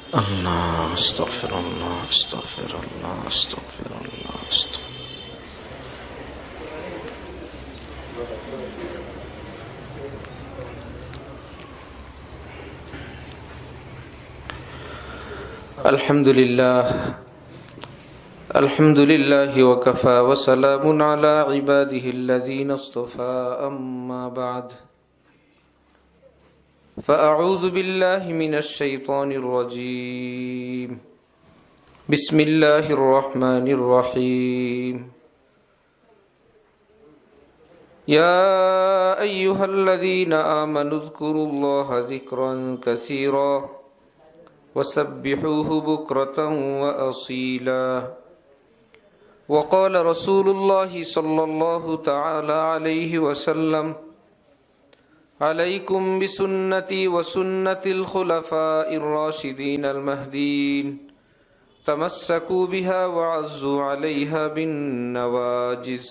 الله استغفر الله استغفر الله استغفر الله استغفر. الحمد لله الحمد لله وكفى وسلام على عباده الذين اصطفى أما بعد فأعوذ بالله من الشيطان الرجيم بسم الله الرحمن الرحيم يا أيها الذين آمنوا اذكروا الله ذكرا كثيرا وسبحوه بكرة وأصيلا وقال رسول الله صلى الله تعالى عليه وسلم عليكم بسنتي وسنة الخلفاء الراشدين المهديين تمسكوا بها وعزوا عليها بالنواجذ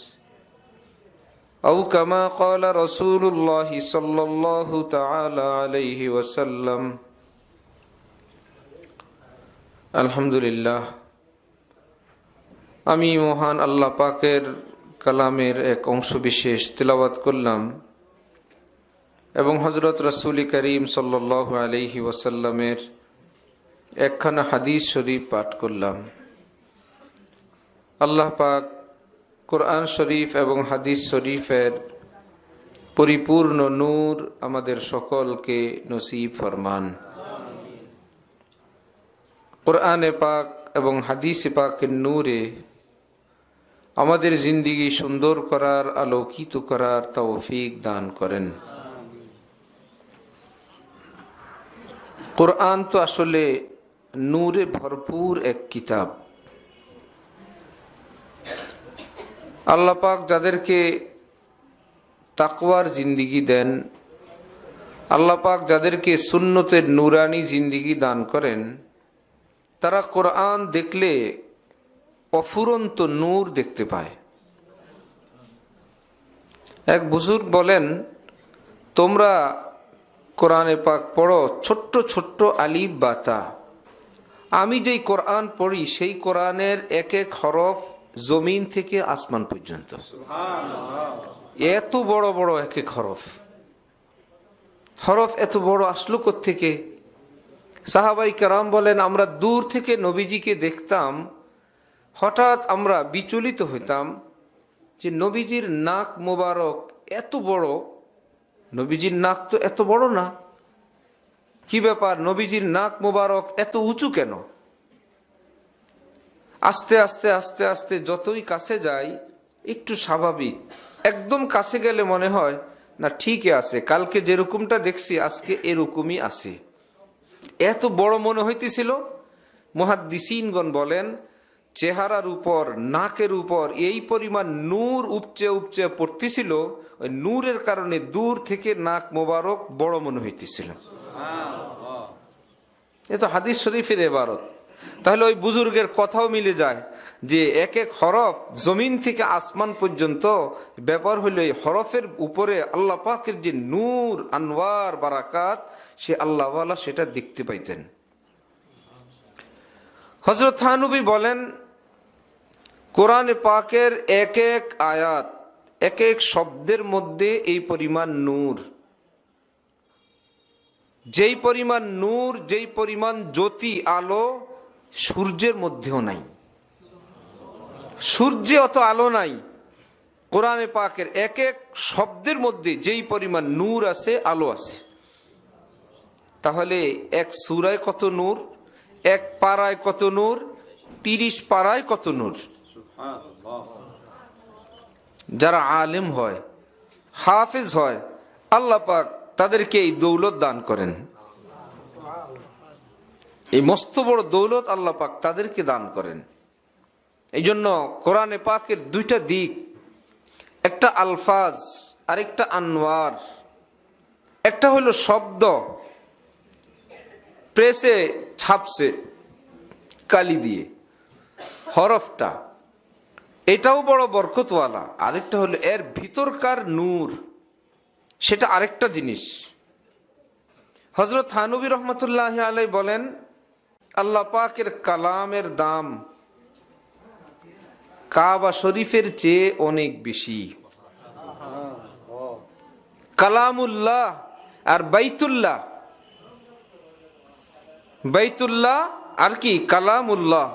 أو كما قال رسول الله صلى الله تعالى عليه وسلم. আলহামদুলিল্লাহ, আমি মহান আল্লাহ পাকের কালামের এক অংশ বিশেষ তিলাওয়াত করলাম এবং হযরত রাসূল করিম সাল্লাল্লাহু আলাইহি ওয়াসাল্লামের একখানা হাদিস শরীফ পাঠ করলাম। আল্লাহ পাক কোরআন শরীফ এবং হাদিস শরীফের পরিপূর্ণ নূর আমাদের সকলকে নসিব ফরমান। কোরআনে পাক এবং হাদিসে পাকের নূরে আমাদের জিন্দেগি সুন্দর করার, আলোকিত করার তৌফিক দান করেন। কোরআন তো আসলে নূরে ভরপুর এক কিতাব। আল্লাহ পাক যাদেরকে তাকওয়ার জিন্দেগি দেন, আল্লাহ পাক যাদেরকে সুন্নতের নূরানি জিন্দেগি দান করেন, তারা কোরআন দেখলে অফুরন্ত নূর দেখতে পায়। এক বুজুর্গ বলেন, তোমরা কোরআনে পাক পড়ো ছোট্ট ছোট্ট আলিফ বাতা, আমি যেই কোরআন পড়ি সেই কোরআনের এক এক হরফ জমিন থেকে আসমান পর্যন্ত, এত বড় বড় এক এক হরফ। হরফ এত বড় আসলো কোত্থেকে? সাহাবাই কেরাম বলেন, আমরা দূর থেকে নবীজিকে দেখতাম, হঠাৎ আমরা বিচলিত হইতাম যে নবীজির নাক মোবারক এত বড়, নবীজির নাক তো এত বড় না, কি ব্যাপার, নবীজির নাক মোবারক এত উঁচু কেন? আস্তে আস্তে আস্তে আস্তে যতই কাছে যাই একটু স্বাভাবিক, একদম কাছে গেলে মনে হয় না ঠিকই আছে, কালকে যেরকমটা দেখছি আজকে এরকমই আছে। এত বড় মনে হইতেছিল। মুহাদ্দিসিনগণ বলেন, চেহারার উপর, নাকের উপর এই পরিমাণ নূর উপচে উপচে পড়তেছিল, ওই নূরের কারণে দূর থেকে নাক মোবারক বড় মনে হইতেছিল। এ তো হাদিস শরীফের ইবারত। তাহলে ওই বুজুর্গের কথাও মিলে যায় যে এক এক হরফ জমিন থেকে আসমান পর্যন্ত, ব্যাপার হইল এই হরফের উপরে আল্লাহ পাকের যে নূর, আনওয়ার, বারাকাত, সে আল্লাহওয়ালা সেটা দেখতে পাইতেন। হযরত থানবী বলেন, কোরআনে পাকের এক এক আয়াত, এক এক শব্দের মধ্যে এই পরিমাণ নূর, যেই পরিমাণ নূর, যেই পরিমাণ জ্যোতি, আলো সূর্যের মধ্যেও নাই। সূর্যে অত আলো নাই, কোরআনে পাকের এক এক শব্দের মধ্যে যেই পরিমাণ নূর আছে, আলো আছে। তাহলে এক সূরায় কত নূর, এক পারায় কত নূর, 30 পারায় কত নূর। যারা আলেম হয়, হাফেজ হয়, আল্লাহ পাক তাদেরকে এই দৌলত দান করেন। এই মস্ত বড় দৌলত আল্লাহ পাক তাদেরকে দান করেন। এই জন্য কোরআনে পাকের দুইটা দিক, একটা আলফাজ আর একটা আনওয়ার। একটা হলো শব্দ, প্রেসে ছাপছে কালি দিয়ে, হরফটা, এটাও বড় বরকতওয়ালা। আরেকটা হলো এর ভিতরকার নূর, সেটা আরেকটা জিনিস। হযরত থানবী রহমতুল্লাহ আলাইহি বলেন, আল্লাহ পাকের কালামের দাম কাবা শরীফের চেয়ে অনেক বেশি। কালামুল্লাহ আর বাইতুল্লাহ, বাইতুল্লাহ আর কি কালামুল্লাহ,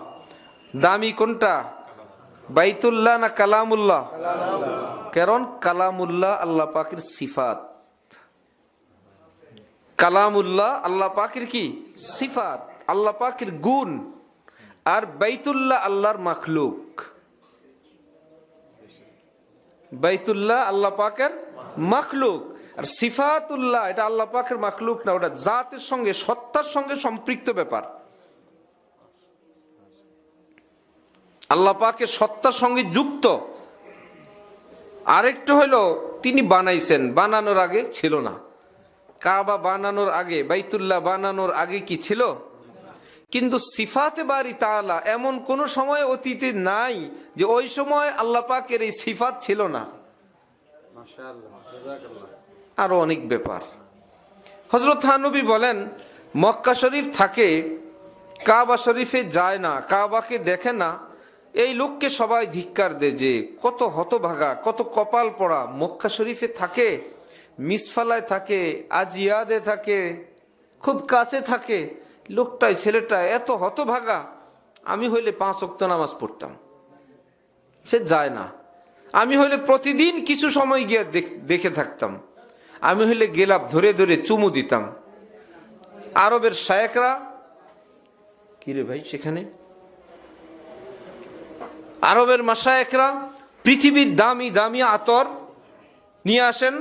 দামি কোনটা? বাইতুল্লাহ না কালামুল্লাহ? কারণ কালামুল্লাহ আল্লাহ পাকের সিফাত, কালামুল্লাহ আল্লাহ পাকের কি সিফাত, আল্লাহ পাকের গুণ, আর বাইতুল্লাহ আল্লাহর মাখলুক। বাইতুল্লাহ আল্লাহ পাকের মাখলুক, আর সিফাতুল্লাহ এটা আল্লাহ পাকের মাখলুক না, ওটা জাতের সঙ্গে সত্তার সঙ্গে সম্পৃক্ত ব্যাপার। আল্লাহ পাকের সত্তার সঙ্গে যুক্ত। আরেকটা হলো তিনি বানাইছেন, বানানোর আগে ছিল না। কাবা বানানোর আগে, বাইতুল্লাহ বানানোর আগে কি ছিল? কিন্তু সিফাতে বারি তাআলা এমন কোন সময় অতীতে নাই যে ওই সময় আল্লাহ পাকের এই সিফাত ছিল না। আরো অনেক ব্যাপার। হযরত নবী বলেন, মক্কা শরীফ থাকে, কাবা শরীফে যায় না, কাবাকে দেখে না, এই লোককে সবাই ধিক্কার দেয় যে কত হতভাগা, কত কপাল পড়া, মক্কা শরীফে থাকে, মিসফালায় থাকে, আজিয়াদে থাকে, খুব কাছে থাকে, লোকটাই ছেলেটা এত হতভাগা। আমি হইলে 5 ওয়াক্ত নামাজ পড়তাম, সে যায় না। আমি হইলে প্রতিদিন কিছু সময় গিয়ে দেখে থাকতাম। আমি হইলে গেলাপ ধরে ধরে চুমু দিতাম। আরবের শায়েখরা, কিরে ভাই সেখানে, আরবের মাশায়েখরা পৃথিবীর দামি দামি আতর নিয়ে আসেন,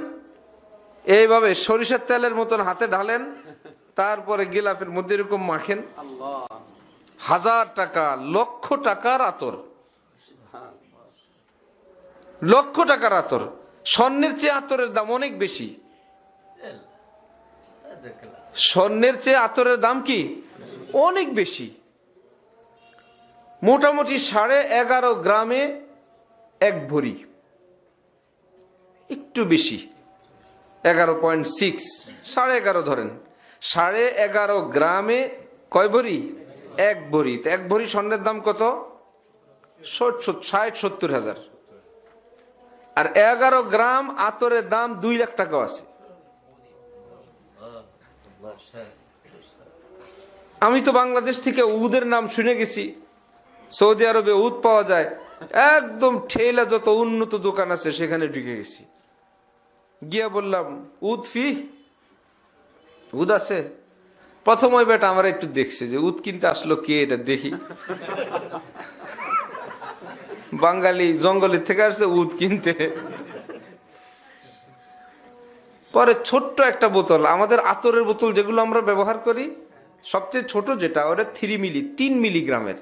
এইভাবে সরিষার তেলের মতন হাতে ঢালেন, তারপরে গিলাফের মধ্যে এরকম মাখেন। 1000 টাকা, লক্ষ টাকার আতর, লক্ষ টাকার আতর। স্বর্ণের চেয়ে আতরের দাম অনেক বেশি। স্বর্ণের চেয়ে আতরের দাম কি অনেক বেশি। মোটামুটি 11.5 গ্রামে 1 ভরি, একটু বেশি, 11.6, 11.5 ধরেন। 11.5 গ্রামে কয় ভরি? 1 ভরি। 1 ভরি স্বর্ণের দাম কত? 60-70 হাজার। আর 11 গ্রাম আতরের দাম 2 লাখ টাকা আছে। আমি তো বাংলাদেশ থেকে উদের নাম শুনে গেছি, সৌদি আরবে উদ পাওয়া যায়, একদম ঠেলা যত উন্নত দোকান আছে সেখানে ঢুকে গেছি। গিয়া বললাম, উদ ফি, উদ আছে? প্রথম ওই বেটা আমার একটু দেখছে যে উদ কিনতে আসলো কে, এটা দেখি। বাঙালি জঙ্গলের থেকে আসছে উদ কিনতে। পরে ছোট্ট একটা বোতল, আমাদের আতরের বোতল যেগুলো আমরা ব্যবহার করি, সবচেয়ে ছোট যেটা, ওটা 3 মিলিগ্রামের,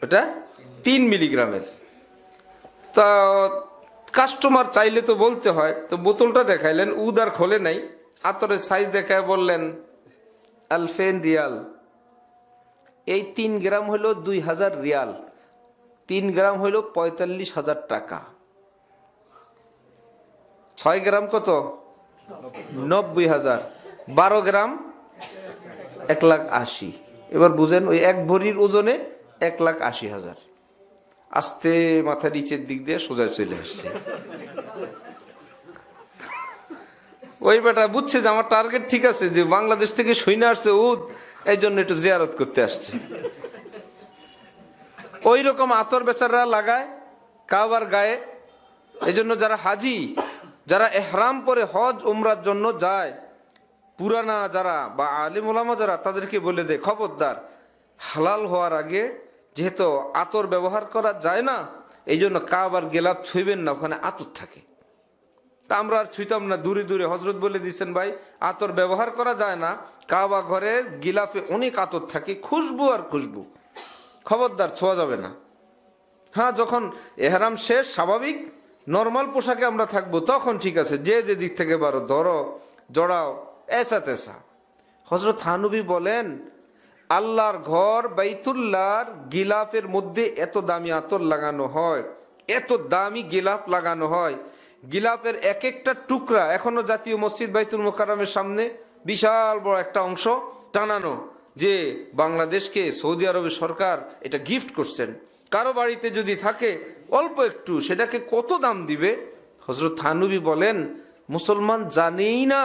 ওটা 3 মিলিগ্রামের। তা কাস্টমার চাইলে তো বলতে হয়, তো বোতলটা দেখাইলেন, উদ আর খোলে নাই, আতরের সাইজ দেখায় বললেন 2000 রিয়াল। এই 3 গ্রাম হলো 2000 রিয়াল, 3 গ্রাম হলো 45,000 টাকা। 6 গ্রাম কত? 90,000। 12 গ্রাম 1,80,000। এবার বুঝেন, ওই 1 ভরির ওজনে 1,80,000। আস্তে মাথা নিচের দিক দিয়ে সোজা চলে আসছে। ওই বেটা বুঝছে যে আমার টার্গেট ঠিক আছে, যে বাংলাদেশ থেকে সৈন্য আসছে উদ, এই জন্য একটু জিয়ারত করতে আসছে। ওই রকম আতর বেচারা লাগায় কাবার গায়ে। এই জন্য যারা হাজি, যারা এহরাম পরে হজ উমরার জন্য যায়, পুরানা যারা বা আলিম ওলামা যারা, তাদেরকে বলে দেয় খবরদার, হালাল হওয়ার আগে যেহেতু আতর ব্যবহার করা যায় না, এই জন্য কাবার গেলাপ ছুঁইবেন না, ওখানে আতর থাকে। তা আমরা আর ছুঁইতাম না, দূরে দূরে। হজরত বলে দিচ্ছেন, ভাই আতর ব্যবহার করা যায় না, কাবা ঘরের গিলাফে অনেক আতর থাকে, খুশবু আর খুশবু, খবরদার ছোঁয়া যাবে না। হ্যাঁ, যখন এহরাম শেষ, স্বাভাবিক নর্মাল পোশাকে আমরা থাকবো, তখন ঠিক আছে, যে যে দিক থেকে পারো ধরো, জড়াও, এসা তেসা। হযরত নবী বলেন, আল্লাহর ঘর বাইতুল্লাহর গিলাফের মধ্যে এত দামি আতর লাগানো হয়, এত দামি গিলাফ লাগানো হয়। গিলাফের এক একটা টুকরা এখনো জাতীয় মসজিদ বাইতুল মুকাররমের সামনে বিশাল বড় একটা অংশ, টানানো যে বাংলাদেশকে সৌদি আরবের সরকার এটা গিফট করছেন। কারো বাড়িতে যদি থাকে অল্প একটু, সেটাকে কত দাম দিবে। হযরত থানবী বলেন, মুসলমান জানেই না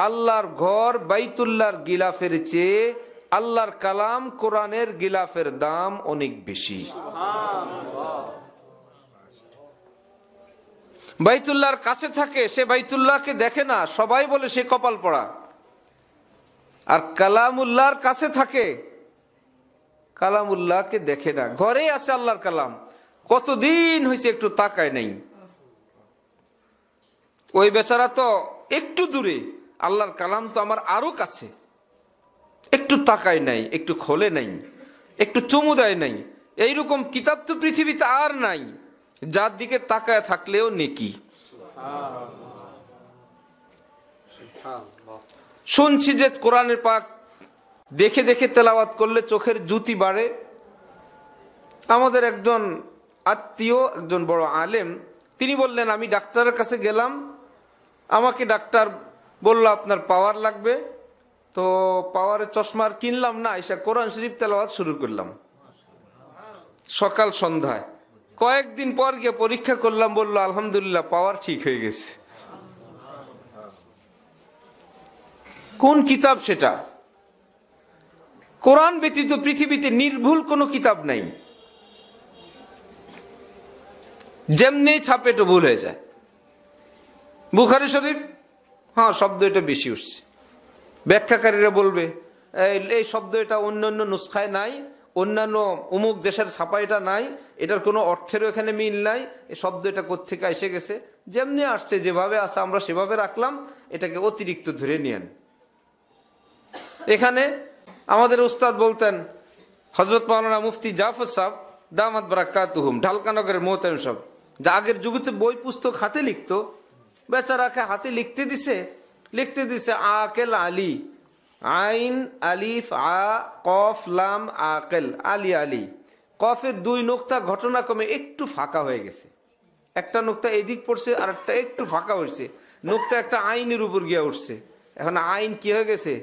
আল্লাহর ঘর বাইতুল্লাহর গিলাফের চেয়ে আল্লাহর কালাম কোরআনের গিলাফের দাম অনেক বেশি। বাইতুল্লাহর কাছে থাকে, সে বাইতুল্লাহকে দেখে না, সবাই বলে সে কপাল পড়া। আর কালামুল্লাহর কাছে থাকে, কালামুল্লাহকে দেখে না। ঘরে আছে আল্লাহর কালাম, কতদিন হয়েছে একটু তাকায় নাই। ওই বেচারা তো একটু দূরে, আল্লাহর কালাম তো আমার আরো কাছে, একটু তাকায় নাই, একটু খোলে নাই, একটু চুমু দেয় নাই। এইরকম কিতাব তো পৃথিবীতে আর নাই যার দিকে তাকায় থাকলেও নেকি। শুনছি যে কোরআনের পাক দেখে দেখে তেলাওয়াত করলে চোখের জ্যোতি বাড়ে। আমাদের একজন আত্মীয়, একজন বড় আলেম, তিনি বললেন, আমি ডাক্তারের কাছে গেলাম, আমাকে ডাক্তার বলল আপনার পাওয়ার লাগবে। তো পাওয়ারের চশমার কিনলাম না, এসে কোরআন শরীফ তেলাওয়াত শুরু করলাম সকাল সন্ধ্যায়। কয়েকদিন পর গিয়ে পরীক্ষা করলাম, বললো আলহামদুলিল্লাহ পাওয়ার ঠিক হয়ে গেছে। কোন কিতাব সেটা? কোরআন ব্যতীত পৃথিবীতে নির্ভুল কোনো কিতাব নাই। যেমনি ছাপে তো ভুল হয়ে যায়। বুখারী শরীফ, হ্যাঁ শব্দ এটা বেশি উঠছে, ব্যাখ্যাকারীরা বলবে এই শব্দ এটা অন্য অন্য নুসখায় নাই, অন্যান্য অমুক দেশের ছাপা এটা নাই, এটার কোনো অর্থেরও এখানে মিল নাই, এই শব্দ এটা কোত্থেকে এসে গেছে। যেমনি আসছে, যেভাবে আসে আমরা সেভাবে রাখলাম, এটাকে অতিরিক্ত ধরে নিয়েন। এখানে আমাদের উস্তাদ বলতেন, হযরত মাওলানা মুফতি জাফর সাহেব দামাত বারাকাতুহুম, ঢালকানগরের মোহতামিম সাহেব, যা আগের যুগেতে বই পুস্তক হাতে লিখতো, বেচারাকে হাতে লিখতে দিছে আকেল আলী, আইন আলিফ আ কফ লাম আকেল আলী আলী। কফের দুই নোকতা ঘটনাক্রমে একটু ফাঁকা হয়ে গেছে, একটা নোকতা এদিক পড়ছে আর একটা একটু ফাঁকা হয়েছে, নোকতা একটা আইনের উপর গিয়ে উঠছে, এখন আইন কি হয়ে গেছে।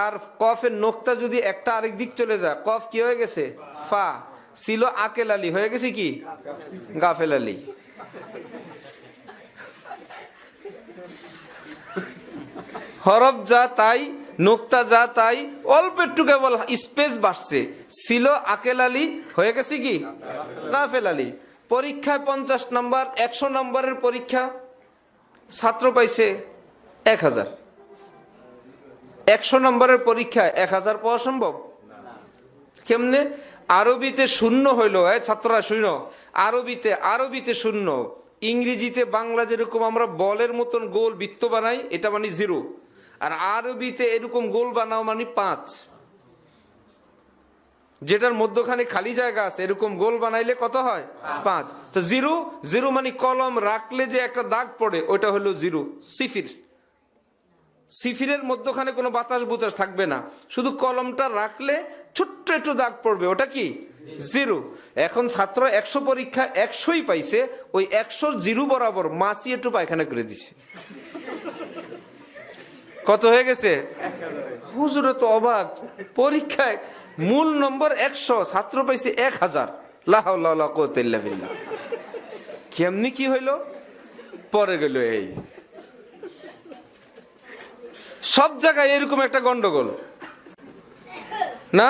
আর কফের নোকতা যদি একটা আরেক দিক চলে যায়, কফ কি হয়ে গেছে ফা, ছিল আকেল আলী, হয়ে গেছে কি গাফেল আলী। হরফ যা তাই, নোকতা যা তাই, অল্প একটু কেবল স্পেস বাড়ছে, ছিল আকেল আলী, হয়ে গেছে কি গাফেল আলী। পরীক্ষায় 50 নম্বর, 100 নম্বরের পরীক্ষা, ছাত্র পাইছে 1000। 100 নম্বরের পরীক্ষায় 1000 পাওয়া সম্ভব? কেমনে? আরবিতে শূন্য হইলো, ছাত্ররা শুনো, আরবিতে শূন্য, ইংরেজিতে বাংলা যেরকম আমরা বলের মতন গোল বৃত্ত বানাই, এটা মানে 0, আর আরবিতে এরকম গোল বানাও মানে 5, যেটার মধ্যখানে খালি জায়গা আছে, এরকম গোল বানাইলে কত হয় 5। তো 0 মানে কলম রাখলে যে একটা দাগ পড়ে, ওইটা হলো 0, সিফির। সিফিরের মধ্যখানে কোনো বাতাস বুতাস থাকবে না, শুধু কলমটা রাখলে ছোট্ট একটু দাগ পড়বে, ওটা কি 0। এখন ছাত্র 100 পরীক্ষা 100ই পাইছে, ওই 100 0 বরাবর মাসি একটু পায়খানা করে দিছে, কত হয়ে গেছে? হুজুরে তো অবাক, পরীক্ষায় মূল নম্বর 100, ছাত্র পাইছে 1000। লা হাওলা ওয়ালা কুওয়াতা ইল্লা বিল্লাহ। কেমনি কি হইলো? পরে গেল এই। সব জায়গায় এরকম একটা গন্ডগোল না?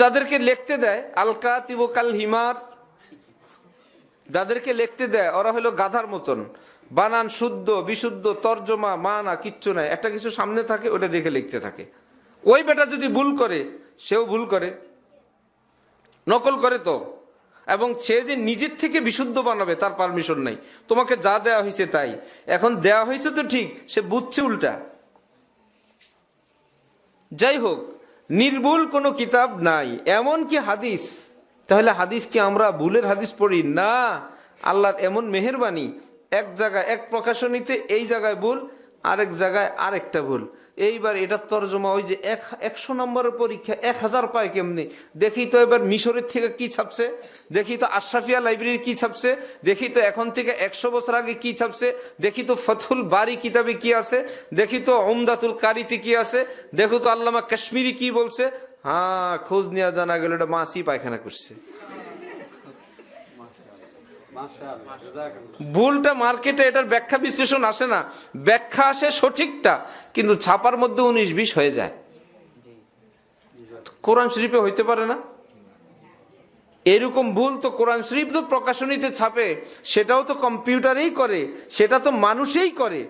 যাদেরকে লিখতে দেয় আল কাতিবু কাল হিমার, যাদেরকে লিখতে দেয় ওরা হলো গাধার মতন, বানান শুদ্ধ বিশুদ্ধ, তর্জমা মানা কিচ্ছু নাই, একটা কিছু সামনে থাকে ওটা দেখে লিখতে থাকে। ওই বেটা যদি ভুল করে, সেও ভুল করে, নকল করে তো। এবং সে যে নিজের থেকে বিশুদ্ধ বানাবে তার পারমিশন নাই, তোমাকে যা দেওয়া হয়েছে তাই। এখন দেওয়া হয়েছে তো ঠিক, সে বুঝছে উল্টা। যাই হোক, নির্ভুল কোনো কিতাব নাই, এমন কি হাদিস। তাহলে হাদিস কি আমরা ভুলের হাদিস পড়ি না? আল্লাহর এমন মেহেরবানি, এক জায়গায় এক প্রকাশনীতে এই জায়গায় ভুল, আরেক জায়গায় আরেকটা ভুল। এইবার এটার তর্জমা ওই যে 100 নম্বরের পরীক্ষা 1000 পায় কেমনি, দেখি তো এবার মিশরের থেকে কি ছাপছে, দেখি তো আশরাফিয়া লাইব্রেরি কি ছাপছে, দেখি তো এখন থেকে 100 বছর আগে কি ছাপছে, দেখি তো ফথুল বারি কিতাবে কি আছে, দেখি তো উমদাতুল কারিতে কি আছে, দেখো তো আল্লামা কাশ্মীরি কি বলছে। হ্যাঁ, খোঁজ নিয়ে জানা গেল এটা মাসি পায়খানা করছে। ভুলটা মার্কেটে, এটার ব্যাখ্যা বিশ্লেষণ আসে না, ব্যাখ্যা আসে সঠিকটা, কিন্তু ছাপার মধ্যে 19-20 হয়ে যায়। কোরআন শরীফে হইতে পারে না এরকম ভুল? তো কোরআন শরীফ তো প্রকাশনীতে ছাপে, সেটাও তো কম্পিউটারেই করে, সেটা তো মানুষেই করে,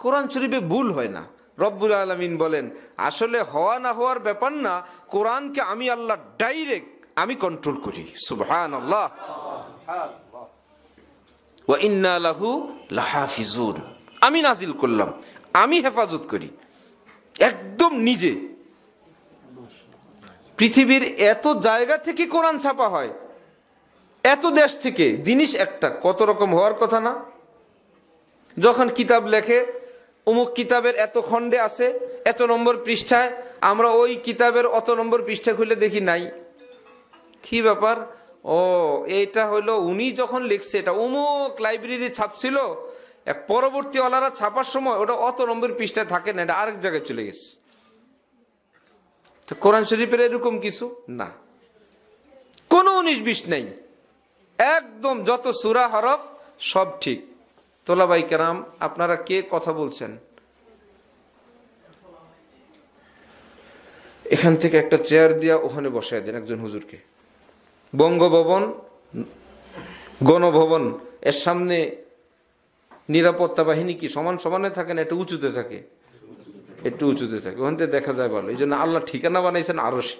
কোরআন শরীফে ভুল হয় না। রব্বুল আলামিন বলেন আসলে হওয়া না হওয়ার ব্যাপার না, কোরআনকে আমি আল্লাহ ডাইরেক্ট আমি কন্ট্রোল করি। সুবহানাল্লাহ। ওয়া ইন্না লাহু লাহাফিজুন, আমি নাজিল করলাম, আমি হেফাজত করি একদম নিজে। পৃথিবীর এত জায়গা থেকে কোরআন ছাপা হয়, এত দেশ থেকে, জিনিস একটা, কত রকম হওয়ার কথা না? যখন কিতাব লেখে অমুক কিতাবের এত খণ্ডে আছে, এত নম্বর পৃষ্ঠায়, আমরা ওই কিতাবের অত নম্বর পৃষ্ঠা খুলে দেখি নাই। কি ব্যাপার? ও, এইটা হলো উনি যখন লিখছে এটা অমুক লাইব্রেরি ছাপছিল, এক পরবর্তী ওয়ালারা ছাপার সময় ওটা অত নম্বর পৃষ্ঠায় থাকে না, এটা আরেক জায়গায় চলে গেছে। তো কোরআন শরীফের এরকম কিছু না, কোনো 19-20 নেই, একদম যত সূরা হরফ সব ঠিক। তোলাবাই কেরাম, আপনারা কে কথা বলছেন? এখান থেকে একটা চেয়ার দিয়া ওখানে বসায় দেন একজন হুজুরকে। বঙ্গভবন, গণভবন এর সামনে নিরাপত্তা বাহিনী কি সমান সমানে থাকে না একটু উঁচুতে থাকে? একটু উঁচুতে থাকে, ওখান থেকে দেখা যায় ভালো। এই জন্য আল্লাহ ঠিকানা বানাইছেন আরশে।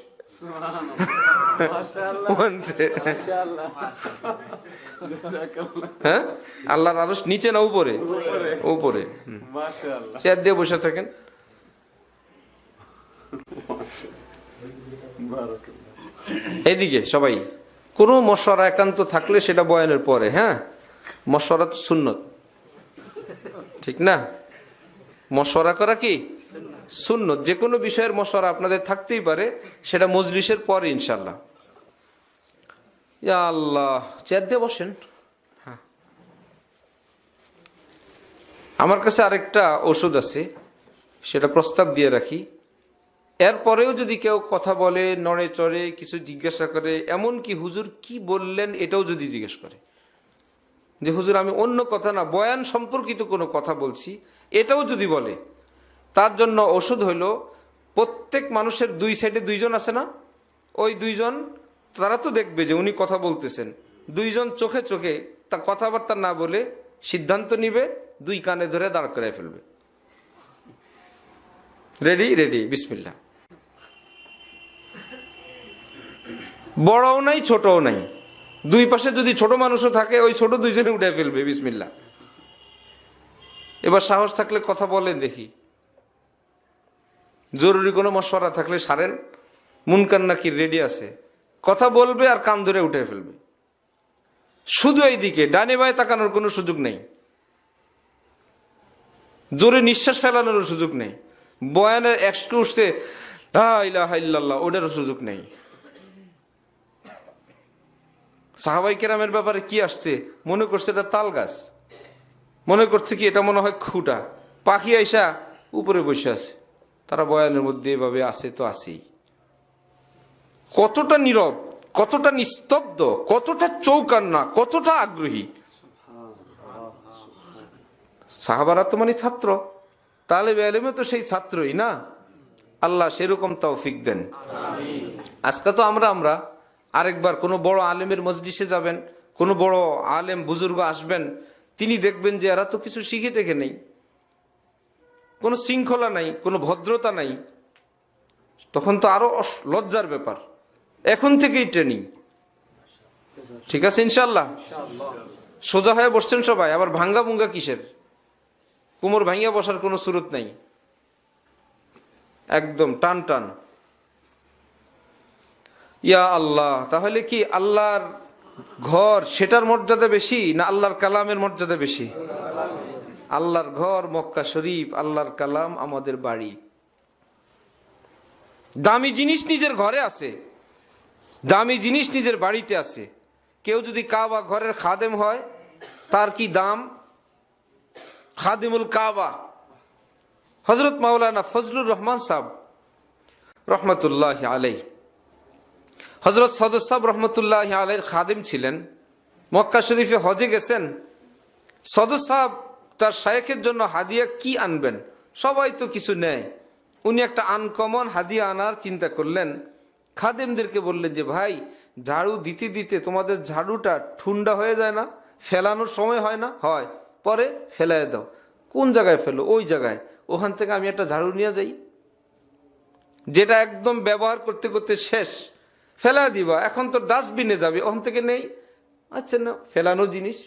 হ্যাঁ, আল্লাহর আরশ নিচে না উপরে? উপরে। চেয়ার দিয়ে বসে থাকেন। এদিকে সবাই কোনো মশওয়ারা একান্ত থাকলে সেটা বয়ানের পরে। হ্যাঁ, মশওয়ারা তো সুন্নত, ঠিক না? মশওয়ারা করা কি সুন্নত। যে কোনো বিষয়ের মশওয়ারা আপনাদের থাকতেই পারে, সেটা মজলিসের পরে ইনশাল্লাহ। ইয়া আল্লাহ, চেয়ার দিয়ে বসেন। হ্যাঁ, আমার কাছে আরেকটা ওষুধ আছে, সেটা প্রস্তাব দিয়ে রাখি। এরপরেও যদি কেউ কথা বলে, নড়ে চড়ে, কিছু জিজ্ঞাসা করে, এমন কি হুজুর কি বললেন এটাও যদি জিজ্ঞেস করে, যে হুজুর আমি অন্য কথা না, বয়ান সম্পর্কিত কোনো কথা বলছি, এটাও যদি বলে, তার জন্য ওষুধ হইল, প্রত্যেক মানুষের দুই সাইডে দুইজন আছে না, ওই দুইজন, তারা তো দেখবে যে উনি কথা বলতেছেন, দুইজন চোখে চোখে তা কথাবার্তা না বলে সিদ্ধান্ত নিবে, দুই কানে ধরে দাঁড় করায় ফেলবে। রেডি? রেডি, বিসমিল্লাহ। বড়ও নাই ছোটও নাই, দুই পাশে যদি ছোট মানুষও থাকে, ওই ছোট দুইজনে উঠে ফেলবে, বিসমিল্লাহ। এবার সাহস থাকলে কথা বলেন দেখি, জরুরি কোনো মশওয়ারা থাকলে সারেন। মুনকার নাকির রেডি আছে, কথা বলবে আর কান ধরে উঠে ফেলবে। শুধু এই দিকে ডানে বায়ে তাকানোর কোনো সুযোগ নেই, জোরে নিঃশ্বাস ফেলানোর সুযোগ নেই, বয়ানের একটু উঠছে লা ইলাহা ইল্লাল্লাহ ওটারও সুযোগ নেই। সাহাবাই কেরামের ব্যাপারে কি আসছে, মনে করছে এটা তাল গাছ, মনে করছে কি এটা মনে হয় খুঁটা, পাখি আইসা উপরে বসে আছে, তারা বয়ানের মধ্যে এভাবে আছে তো আছেই। কতটা নীরব, কতটা নিস্তব্ধ, কতটা চৌকান্না, কতটা আগ্রহী। সাহাবারা তো মানে ছাত্র, তালেবে ইলমে তো সেই ছাত্রই না। আল্লাহ সেরকম তৌফিক দেন। আজকে তো আমরা আরেকবার কোনো বড় আলেমের মজলিসে যাবেন, কোনো বড় আলেম বুজুর্গ আসবেন, তিনি দেখবেন যে এরা তো কিছু শিখে টেখে নেই, কোনো শৃঙ্খলা নাই, কোনো ভদ্রতা নাই, তখন তো আরো লজ্জার ব্যাপার। এখন থেকেই ট্রেনিং, ঠিক আছে ইনশাল্লাহ। সোজা হয়ে বসছেন সবাই, আবার ভাঙ্গা ভুঙ্গা কিসের? কোমর ভাঙ্গা বসার কোনো সুরত নাই, একদম টান টান। ইয়া আল্লাহ, তাহলে কি আল্লাহর ঘর সেটার মর্যাদা বেশি না আল্লাহর কালামের মর্যাদা বেশি? আল্লাহর ঘর মক্কা শরীফ, আল্লাহর কালাম আমাদের বাড়ি। দামি জিনিস নিজের ঘরে আছে, দামি জিনিস নিজের বাড়িতে আছে। কেউ যদি কাবা ঘরের খাদেম হয়, তার কি দাম! খাদিমুল কাবা হযরত মাওলানা ফজলুর রহমান সাহেব রহমতুল্লাহ আলাইহি, হযরত সদর সাহেব রহমতুল্লাহ আলাইহির খাদিম ছিলেন। মক্কা শরীফে হজে গেছেন। সদর সাহেব তার শায়েখের জন্য হাদিয়া কি আনবেন, সবাই তো কিছু নেয়, উনি একটা আনকমন হাদিয়া আনার চিন্তা করলেন। খাদেমদেরকে বললেন যে ভাই, ঝাড়ু দিতে দিতে তোমাদের ঝাড়ুটা ঠুন্ডা হয়ে যায় না, ফেলানোর সময় হয় না? হয়, পরে ফেলাই দাও। কোন জায়গায় ফেলো? ওই জায়গায়। ওখান থেকে আমি একটা ঝাড়ু নিয়ে যাই, যেটা একদম ব্যবহার করতে করতে শেষ, ফেলা দিবা, এখন তো ডাস্টবিনে যাবে, ওখান থেকে নেই। আচ্ছা না, ফেলানো জিনিস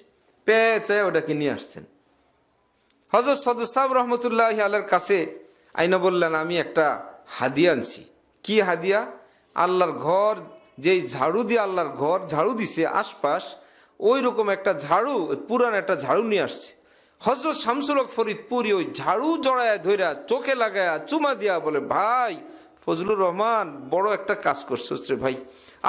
পেঁচে ওটাকে নিয়ে আসছেন। হযরত সদর সাহেব রহমতুল্লাহ আলাইহির কাছে আইনা বললেন, আমি একটা হাদিয়া আনছি। কি হাদিয়া? আল্লাহর ঘর, যেই ঝাড়ু দিয়ে আল্লাহর ঘর ঝাড়ু দিছে আশপাশ, ওই রকম একটা ঝাড়ু, পুরান একটা ঝাড়ু নিয়ে আসছে। হযরত শামসুল হক ফরিদপুরি ওই ঝাড়ু জড়ায় ধইরা চোখে লাগায়া চুমা দিয়া বলে, ভাই ফজলুর রহমান, বড় একটা কাজ করছো রে ভাই।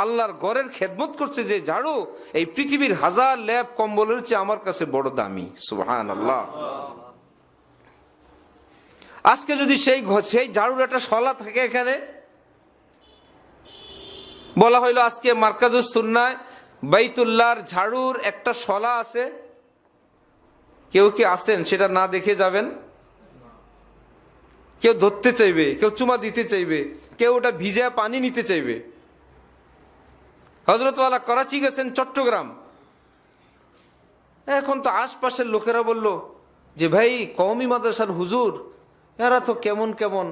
আল্লাহর ঘরের খেদমত করছে যে ঝাড়ু, এই পৃথিবীর হাজার ল্যাপ কম্বলের চেয়ে আমার কাছে বড় দামি। সুবহানাল্লাহ। আজকে যদি সেই ঝাড়ুর একটা শলা থাকে, এখানে বলা হইলো আজকে মার্কাজুস সুন্নাহ বাইতুল্লাহর ঝাড়ুর একটা শলা আছে, কেউ কি আসেন সেটা না দেখে যাবেন? কেউ ধরতে চাইবে, কেউ চুমা দিতে চাইবে, কেউ ওটা ভিজে পানি নিতে চাইবে। হযরতওয়ালা করাচি গেছেন, চট্টগ্রাম। এখন তো আশপাশের লোকেরা বলল যে ভাই, কওমি মাদ্রাসার হুজুর এরা তো কেমন কেমন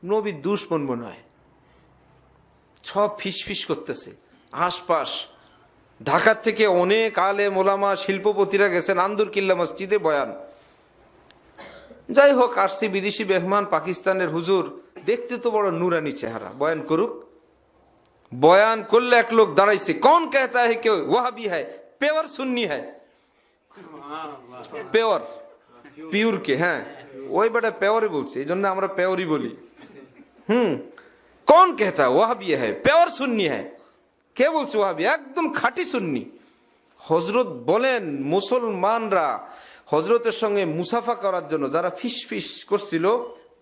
নবীর দুশমন মনে হয়, সব ফিস করতেছে। আশপাশ ঢাকার থেকে অনেক আলেম ওলামা শিল্পপতিরা গেছেন আন্দর কিল্লা মসজিদে বয়ান। যাই হোক, আসছি বিদেশি মেহমান, পাকিস্তানের হুজুর, দেখতে তো বড় নুরানি চেহারা, বয়ান করুক। বয়ান করলে এক লোক দাঁড়াইছে, কौन कहता है कि वहाबी है, पेवर सुन्नी है। पेवर পিওর কে? হ্যাঁ, ওই বেটা পেওয়ারে বলছে, এই জন্য আমরা পেওয়ারই বলি। कौन कहता है वहाबी है, पेवर सुन्नी है। কে বলছে ওয়াহাবি? একদম খাঁটি সুন্নি। হযরত বলেন, মুসলমানরা হযরতের সঙ্গে মুসাফা করার জন্য যারা ফিস করছিল,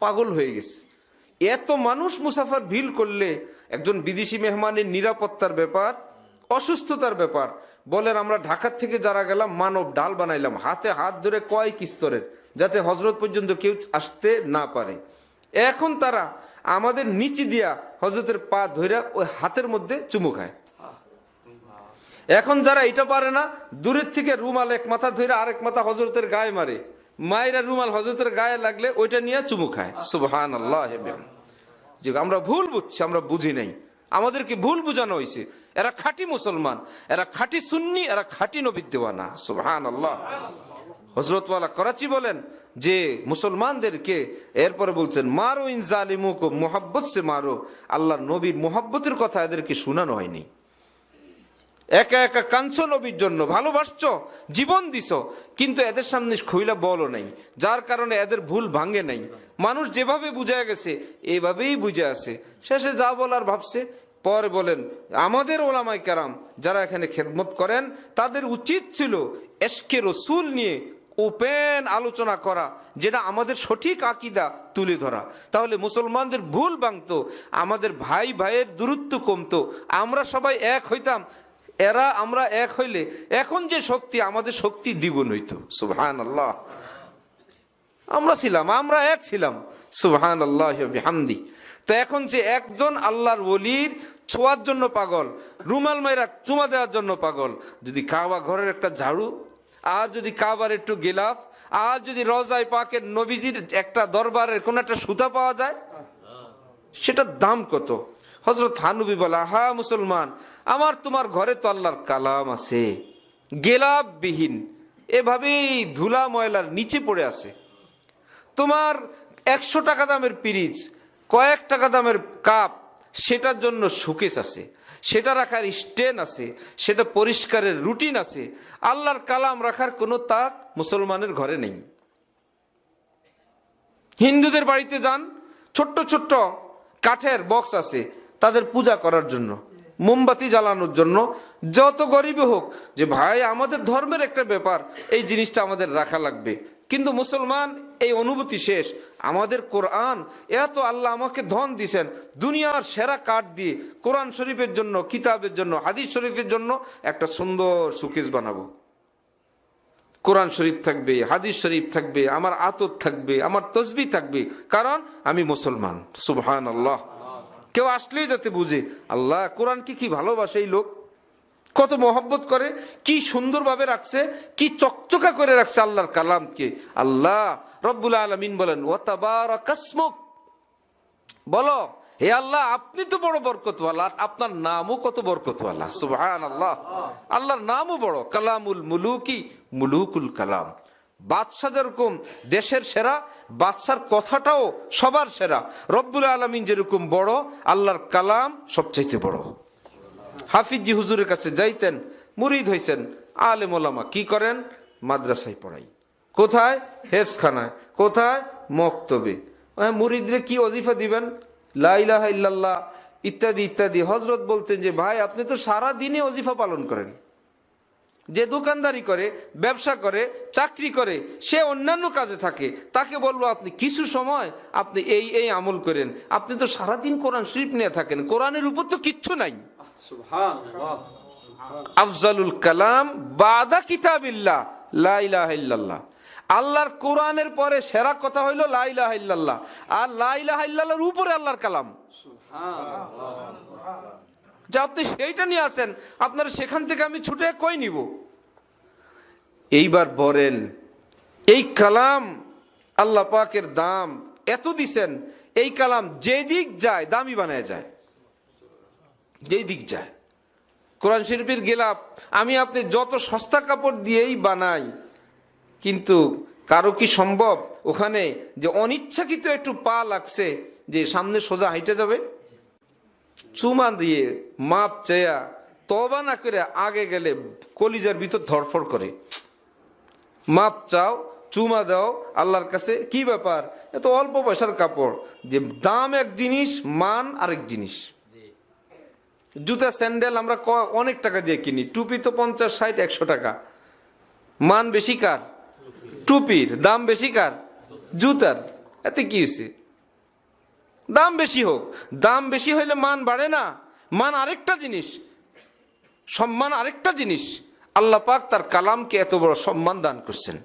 পাগল হয়ে গেছে। এত মানুষ মুসাফার ভিড় করলে একজন বিদেশি মেহমানের নিরাপত্তার ব্যাপার, অসুস্থতার ব্যাপার। বলেন, আমরা ঢাকার থেকে যারা গেলাম, মানব ডাল বানাইলাম, হাতে হাত ধরে কয়েক স্তরের, যাতে হযরত পর্যন্ত কেউ আসতে না পারে। এখন তারা আমাদের নিচে দিয়া হযরতের পা ধইরা ওই হাতের মধ্যে চুমু খায়। এখন যারা এটা পারে না, দূরের থেকে রুমাল এক মাথা ধইরা আরেক মাথা হযরতের গায়ে মারে, মায়েরা রুমাল হযরতের গায়ে লাগলে ওইটা নিয়ে চুমু খায়। সুবহানাল্লাহ। যে আমরা ভুল বুঝছি, আমরা বুঝি নাই, আমাদেরকে ভুল বুঝানো হয়েছে। এরা খাঁটি মুসলমান, এরা খাঁটি সুন্নি, এরা খাঁটি নবীর দেওয়ানা। সুবহানাল্লাহ। হযরতওয়ালা করাচি বলেন যে মুসলমানদেরকে এরপরে বলছেন, মারো ইন জালিমুকো মুহাব্বত সে মারো। আল্লাহর নবীর মুহাব্বতের কথা এদেরকে শোনানো হয়নি। একা একা কাঁদছো নবীর জন্য, ভালোবাসছো, জীবন দিছো, কিন্তু এদের সামনে খইলা বলো নাই, যার কারণে এদের ভুল ভাঙে নাই। মানুষ যেভাবে বুঝায় গেছে এইভাবেই বুঝে আছে, শেষে যা বলার ভাবছে। পরে বলেন, আমাদের ওলামায়ে কেরাম যারা এখানে খেদমত করেন, তাদের উচিত ছিল এশকে রসুল নিয়ে ওপেন আলোচনা করা, যেটা আমাদের সঠিক আকীদা তুলে ধরা। তাহলে মুসলমানদের ভুল ভাঙতো, আমাদের ভাই ভাইয়ের দূরত্ব কমতো, আমরা সবাই এক হইতাম। এরা আমরা এক হইলে এখন যে শক্তি, আমাদের শক্তি দ্বিগুণ হইতো। সুবহানাল্লাহ। আমরা এক ছিলাম। সুবহানাল্লাহ বিহামদি। তো এখন যে একজন আল্লাহর ওলির ছোঁয়ার জন্য পাগল, রুমাল মাইরা চুমা দেওয়ার জন্য পাগল, যদি কাবা ঘরের একটা ঝাড়ু, আর যদি কাবার একটু গিলাফ, আর যদি রওজায়ে পাকের নবীজির একটা দরবারের কোন একটা সুতা পাওয়া যায়, সেটার দাম কত? হযরত থানবী বলা, হা মুসলমান, আমার তোমার ঘরে তো আল্লাহর কালাম আছে, গেলাপ বিহীন, এভাবেই ধুলা ময়লার নিচে পড়ে আছে। তোমার 100 টাকা দামের পিরিচ, কয়েক টাকা দামের কাপ, সেটার জন্য শোকেস আছে, সেটা রাখার স্ট্যান্ড আছে, সেটা পরিষ্কারের রুটিন আছে। আল্লাহর কালাম রাখার কোনো তাক মুসলমানের ঘরে নেই। হিন্দুদের বাড়িতে যান, ছোট্ট ছোট্ট কাঠের বক্স আছে তাদের পূজা করার জন্য, মোমবাতি জ্বালানোর জন্য। যত গরিবই হোক, যে ভাই আমাদের ধর্মের একটা ব্যাপার, এই জিনিসটা আমাদের রাখা লাগবে। কিন্তু মুসলমান এই অনুভূতি শেষ। আমাদের কোরআন, এত আল্লাহ আমাকে ধন দিছেন, দুনিয়ার সেরা কাঠ দিয়ে কোরআন শরীফের জন্য, কিতাবের জন্য, হাদিস শরীফের জন্য একটা সুন্দর সুকেস বানাবো। কোরআন শরীফ থাকবে, হাদিস শরীফ থাকবে, আমার আতত থাকবে, আমার তসবিহ থাকবে, কারণ আমি মুসলমান। সুবহানাল্লাহ। কেউ আসলেই যাতে বুঝে আল্লাহ কোরআনকে কি ভালোবাসে, এই লোক কত মহব্বত করে, কি সুন্দরভাবে রাখছে, কি চকচকা করে রাখছে আল্লাহর কালামকে। আল্লাহ রব্বুল আলামিন বলেন ওয়া তাবারাকাসমুক, বলো হে আল্লাহ আপনি তো বড় বরকতওয়ালা, আপনার নামও কত বরকতওয়ালা। সুবহানাল্লাহ। আল্লাহর নামও বড়। কালামুল মুলুকি মুলুকুল কালাম। বাদশা যেরকম দেশের সেরা, বাদশার কথাটাও সবার সেরা। রব্বুল আলামিন যেরকম বড়, আল্লাহর কালাম সবচাইতে বড়। হাফিজি হুজুরের কাছে যাইতেন, মুরিদ হয়েছেন, আলেম ওলামা কি করেন? মাদ্রাসায় পড়াই। কোথায়? হেফজখানায়। কোথায়? মক্তবে। মুরিদরে কি ওজিফা দিবেন? লা ইলাহা ইল্লাল্লাহ ইত্যাদি ইত্যাদি। হযরত বলতেন যে ভাই আপনি তো সারা দিনে ওজিফা পালন করেন। যে দোকানদারি করে, ব্যবসা করে, চাকরি করে, সে অন্যান্য কাজে থাকে, তাকে বলবো আপনি কিছু সময় আপনি এই এই আমল করেন। আপনি তো সারাদিন কোরআন শরীফ নিয়ে থাকেন, কোরআনের উপর তো কিচ্ছু নাই। আফজালুল কালাম বাদা কিতাবিল্লাহ লা ইলাহা ইল্লাল্লাহ। আল্লাহর কোরআনের পরে সেরা কথা হইল লা ইলাহা ইল্লাল্লাহ, আর লা ইলাহা ইল্লাল্লাহর উপরে আল্লাহর কালাম। যে আপনি সেইটা নিয়ে আসেন, আপনার সেখান থেকে আমি ছুটে কই নিব? এইবার বলেন, এই কালাম আল্লাহ পাকের দাম এত দিছেন, এই কালাম যেদিক যায় দামি বানায় যায়, যেই দিক যায়। কোরআন শরীফের গিলাফ আমি আপনি যত সস্তা কাপড় দিয়েই বানাই, কিন্তু কারো কি সম্ভব ওখানে যে অনিচ্ছাকৃত একটু পা লাগছে যে সামনে সোজা হাইটে যাবে? চুমা দিয়ে মাপ চেয়া তওবা না করে আগে গেলে কলিজার ভিতর ধরফর করে। মাপ চাও, চুমা দাও আল্লাহর কাছে, কি ব্যাপার? এত অল্প পয়সার কাপড়, যে দাম এক জিনিস, মান আরেক জিনিস। জুতা স্যান্ডেল আমরা অনেক টাকা দিয়ে কিনি, টুপি তো 50, 60, 100 টাকা। মান বেশি কার? টুপির। দাম বেশি কার? জুতার। এতে কি হয়েছে? দাম বেশি হোক, দাম বেশি হইলে মান বাড়ে না। মান আরেকটা জিনিস, সম্মান আরেকটা জিনিস। আল্লাহ পাক তার কালামকে এত বড় সম্মান দান করছেন।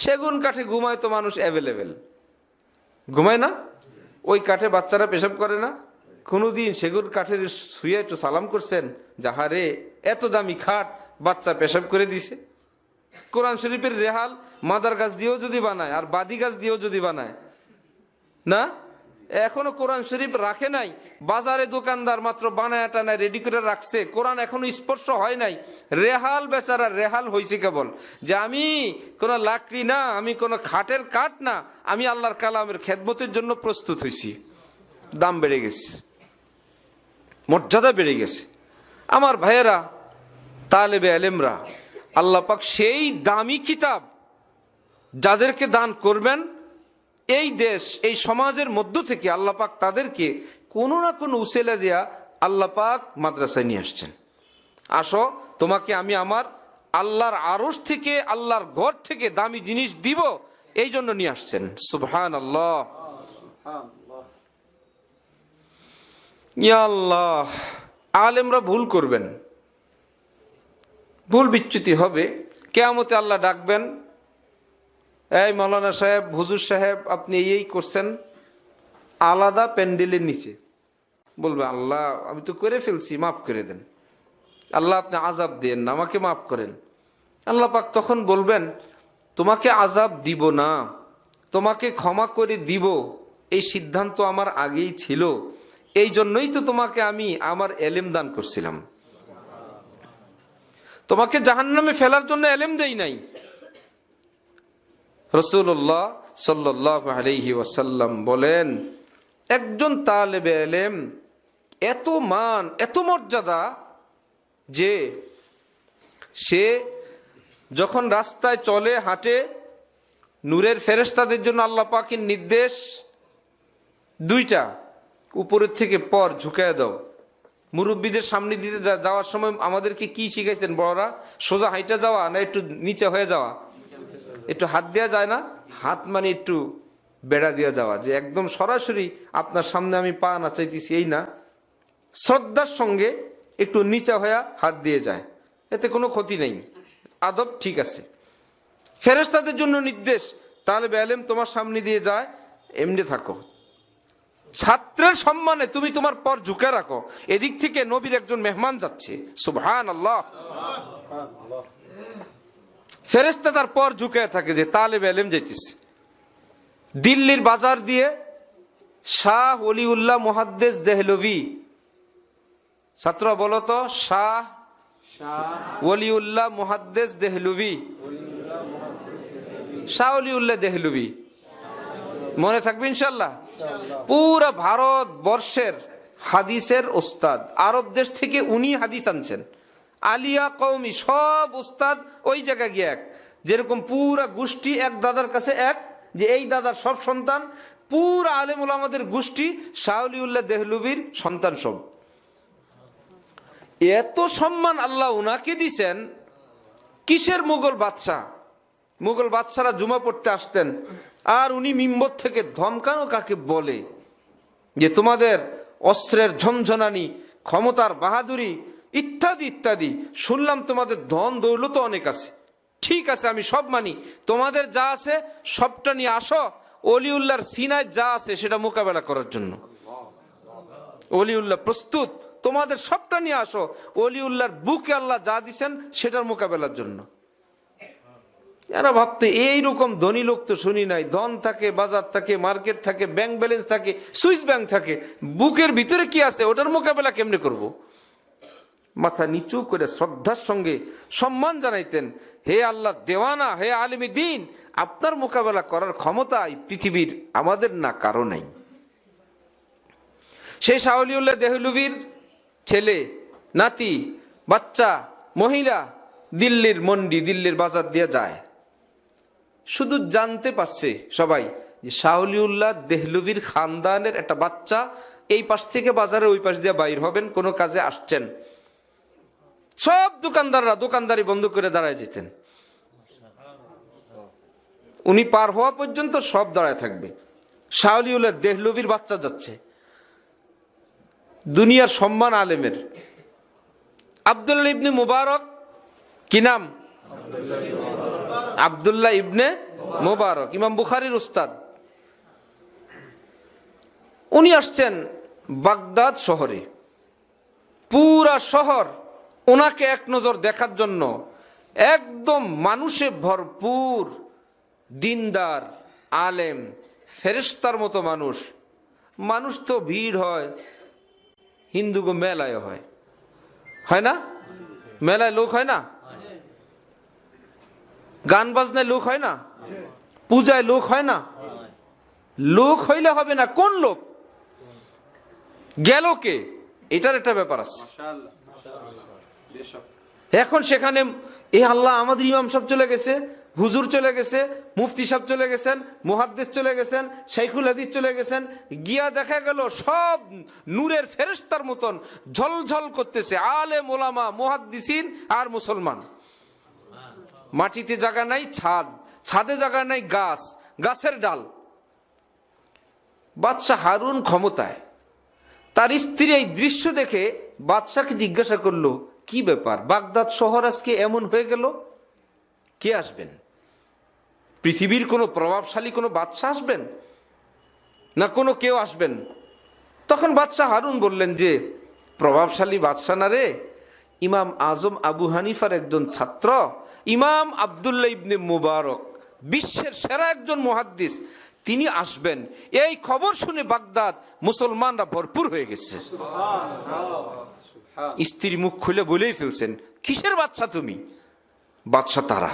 সেগুন কাঠে ঘুমায় তো মানুষ অ্যাভেলেবেল, ঘুমায় না? ওই কাঠে বাচ্চারা পেশাব করে না? কোনোদিন সেগুন কাঠের শুয়ে একটু সালাম করছেন? যাহারে এত দামি খাট, বাচ্চা পেশাব করে দিছে। কোরআন শরীফের রেহাল মাদার গাছ দিয়েও যদি বানায়, আর বাদি গাছ দিয়েও যদি বানায়, না এখনো কোরআন শরীফ রাখে নাই, বাজারে দোকানদার মাত্র বানায় টানায় রেডি করে রাখছে, কোরআন এখনো স্পর্শ হয় নাই। রেহাল বেচারা, রেহাল হয়েছে কেবল যে আমি কোনো লাকড়ি না, আমি কোনো খাটের কাঠ না, আমি আল্লাহর কালামের খেদমতের জন্য প্রস্তুত হয়েছি। দাম বেড়ে গেছে, মর্যাদা বেড়ে গেছে। আমার ভাইয়েরা, তালেবে আলেমরা, আল্লাহ পাক সেই দামি কিতাব যাদেরকে দান করবেন, এই দেশ, এই সমাজের মধ্য থেকে আল্লাহ পাক তাদেরকে কোনো না কোনো উসিলা দেয়া আল্লাহ পাক মাদ্রাসায় নিয়ে আসছেন। আসো তোমাকে আমি আমার আল্লাহর আরশ থেকে, আল্লাহর ঘর থেকে দামি জিনিস দিব, এই জন্য নিয়ে আসছেন। সুবহানাল্লাহ। ইয়া আল্লাহ, আলেমরা ভুল করবেন, ভুল বিচ্যুতি হবে। কিয়ামতে আল্লাহ ডাকবেন, এই মৌলানা সাহেব, হুজুর সাহেব, আপনি এই করছেন, আলাদা প্যান্ডেলের নিচে। বলবে আল্লাহ আমি তো করে ফেলছি, মাফ করে দেন। আল্লাহ আপনি আযাব দেন না, আমাকে মাফ করেন। আল্লাহ পাক তখন বলবেন তোমাকে আযাব দিব না, তোমাকে ক্ষমা করে দিব, এই সিদ্ধান্ত আমার আগেই ছিল, এই জন্যই তো তোমাকে আমি আমার এলেম দান করছিলাম। তোমাকে জাহান্নামে ফেলার জন্য এলেম দেই নাই। রাসূলুল্লাহ সাল্লাল্লাহু আলাইহি ওয়াসাল্লাম বলেন, একজন তালেবে ইলম এত মান, এত মর্যাদা যে সে যখন রাস্তায় চলে, হাঁটে, নূরের ফেরেশতাদের জন্য আল্লাহ পাকের নির্দেশ দুইটা, উপরের থেকে পর ঝুঁকায় দাও। মুরব্বীদের সামনে দিতে যাওয়ার সময় আমাদেরকে কি শিখাইছেন বড়রা? সোজা হাইটা যাওয়া না একটু নিচে হয়ে যাওয়া? একটু হাত দেওয়া যায় না? হাত মানে একটু বেড়া দিয়ে যাওয়া, যে একদম সরাসরি আপনার সামনে আমি পা না চাইতেছি এই না, শ্রদ্ধার সঙ্গে একটু নিচা হয়ে হাত দিয়ে যায়, এতে কোনো ক্ষতি নেই, আদব ঠিক আছে। ফেরেশতাদের জন্য নির্দেশ, তালেবে ইলম তোমার সামনে দিয়ে যায়, এমনি থাকো। ছাত্রের সম্মানে তুমি তোমার পর ঝুঁকে রাখো, এদিক থেকে নবীর একজন মেহমান যাচ্ছে, সুবহানাল্লাহ। ফেরেশতা তার পর ঝুঁকে থাকে যে তালেবে ইলম যাইতেছে। দিল্লির বাজার দিয়ে শাহ ওলিউল্লাহ মুহাদ্দিস দেহলভি, ছাত্র বলো তো, শাহ ওলিউল্লাহ মুহাদ্দিস দেহলভি, শাহ ওলিউল্লাহ দেহলভি, মনে থাকবে ইনশাল্লাহ। পুরা ভারতবর্ষের হাদিসের ওস্তাদ, আরব দেশ থেকে উনি হাদিস আনছেন, আলিয়া কওমি সব ওস্তাদ ওই জায়গায় গিয়ে এক, যেরকম পুরা গোষ্ঠী এক দাদার কাছে এক, যে এই দাদার সব সন্তান, পুরা আলেম ওলামাদের গোষ্ঠী শাহ ওলিউল্লাহ দেহলভির সন্তান সব। এত সম্মান আল্লাহ উনাকে দিছেন। কিসের মুঘল বাদশাহ? মুঘল বাদশারা জুমা পড়তে আসতেন, আর উনি মিম্বর থেকে ধমকানো কাকে বলে যে তোমাদের অস্ত্রের ঝনঝনানি, ক্ষমতার বাহাদুরি ইত্যাদি ইত্যাদি, শুনলাম তোমাদের ধন দৌলত অনেক আছে, ঠিক আছে আমি সব মানি, তোমাদের যা আছে সবটা নিয়ে আসো, অলিউল্লাহর সিনায় যা আছে সেটা মোকাবেলা করার জন্য। অলিউল্লাহ প্রস্তুত, তোমাদের সবটা নিয়ে আসো, অলিউল্লাহর বুকে আল্লাহ যা দিছেন সেটার মোকাবেলার জন্য। এরা ভাবতে এইরকম ধনী লোক তো শুনি নাই, ধন থাকে, বাজার থাকে, মার্কেট থাকে, ব্যাংক ব্যালেন্স থাকে, সুইস ব্যাংক থাকে, বুকের ভিতরে কি আছে ওটার মোকাবেলা কেমনে করব? মাথা নিচু করে শ্রদ্ধার সঙ্গে সম্মান জানাইতেন, হে আল্লাহ দেওয়ানা, হে আলিম দ্বীন, আপনার মোকাবেলা করার ক্ষমতা এই পৃথিবীর আমাদের না কারো নাই। সেই শাহ ওলিউল্লাহ দেহলভির ছেলে, নাতি, বাচ্চা, মহিলা দিল্লির মন্ডি, দিল্লির বাজার দিয়ে যায়। শুধু জানতে পারছে সবাই যে শাহ ওলিউল্লাহ দেহলভির খানদানের একটা বাচ্চা এই পাশ থেকে বাজারে ওই পাশ দিয়ে বাইর হবেন, কোনো কাজে আসছেন। সব দোকানদাররা দোকানদারি বন্ধ করে দাঁড়ায় যেতেন, উনি পার হওয়া পর্যন্ত সব দাঁড়ায় থাকবে। শাহ ওলিউল্লাহ দেহলভির বাচ্চা যাচ্ছে, দুনিয়ার সম্মান আলেমের। আব্দুল্লাহ ইবনে মুবারক, কি নাম? আব্দুল্লাহ ইবনে মুবারক, ইমাম বুখারীর উস্তাদ। উনি আসছেন বাগদাদ শহরে, পুরা শহর ওনাকে এক নজর দেখার জন্য, একদম মানুষে ভরপুর, দিনদার, আলেম, ফেরেশতার মতো মানুষ। মানুষ তো ভিড় হয়, হিন্দুগো মেলায় হয়, হয় না? মেলায় লোক হয় না? গান বাজনায় লোক হয় না? পূজায় লোক হয় না? লোক হইলে হবে না, কোন লোক গেল কে, এটার একটা ব্যাপার আছে। এখন সেখানে এ আল্লাহ, আমাদের ইমাম সাহেব চলে গেছে, হুজুর চলে গেছে, মুফতি সাহেব চলে গেছেন, মুহাদ্দিস চলে গেছেন, শাইখুল হাদিস চলে গেছেন, গিয়া দেখা গেল সব নূরের ফেরেশতার মতন ঝলঝল করতেছে, আলেম ওলামা মুহাদ্দিসিন আর মুসলমান। মাটিতে জায়গা নাই, ছাদ, ছাদে জায়গা নাই, গাছ, গাছের ডাল। বাদশাহ হারুন ক্ষমতায়, তার স্ত্রী এই দৃশ্য দেখে বাদশাকে জিজ্ঞাসা করলো, কি ব্যাপার, বাগদাদ শহর আজকে এমন হয়ে গেল? কে আসবেন? পৃথিবীর কোনো প্রভাবশালী কোনো বাদশাহ আসবেন না কোনো কেউ আসবেন? তখন বাদশাহ হারুন বললেন যে, প্রভাবশালী বাদশাহ না রে, ইমাম আজম আবু হানিফার একজন ছাত্র ইমাম আব্দুল্লাহ ইবনে মুবারক, বিশ্বের সেরা একজন মুহাদ্দিস, তিনি আসবেন। এই খবর শুনে বাগদাদ মুসলমানরা ভরপুর হয়ে গেছে। স্ত্রী মুখ খুলে বলেই ফেলছেন, কিসের বাদশা তুমি? বাদশা তারা,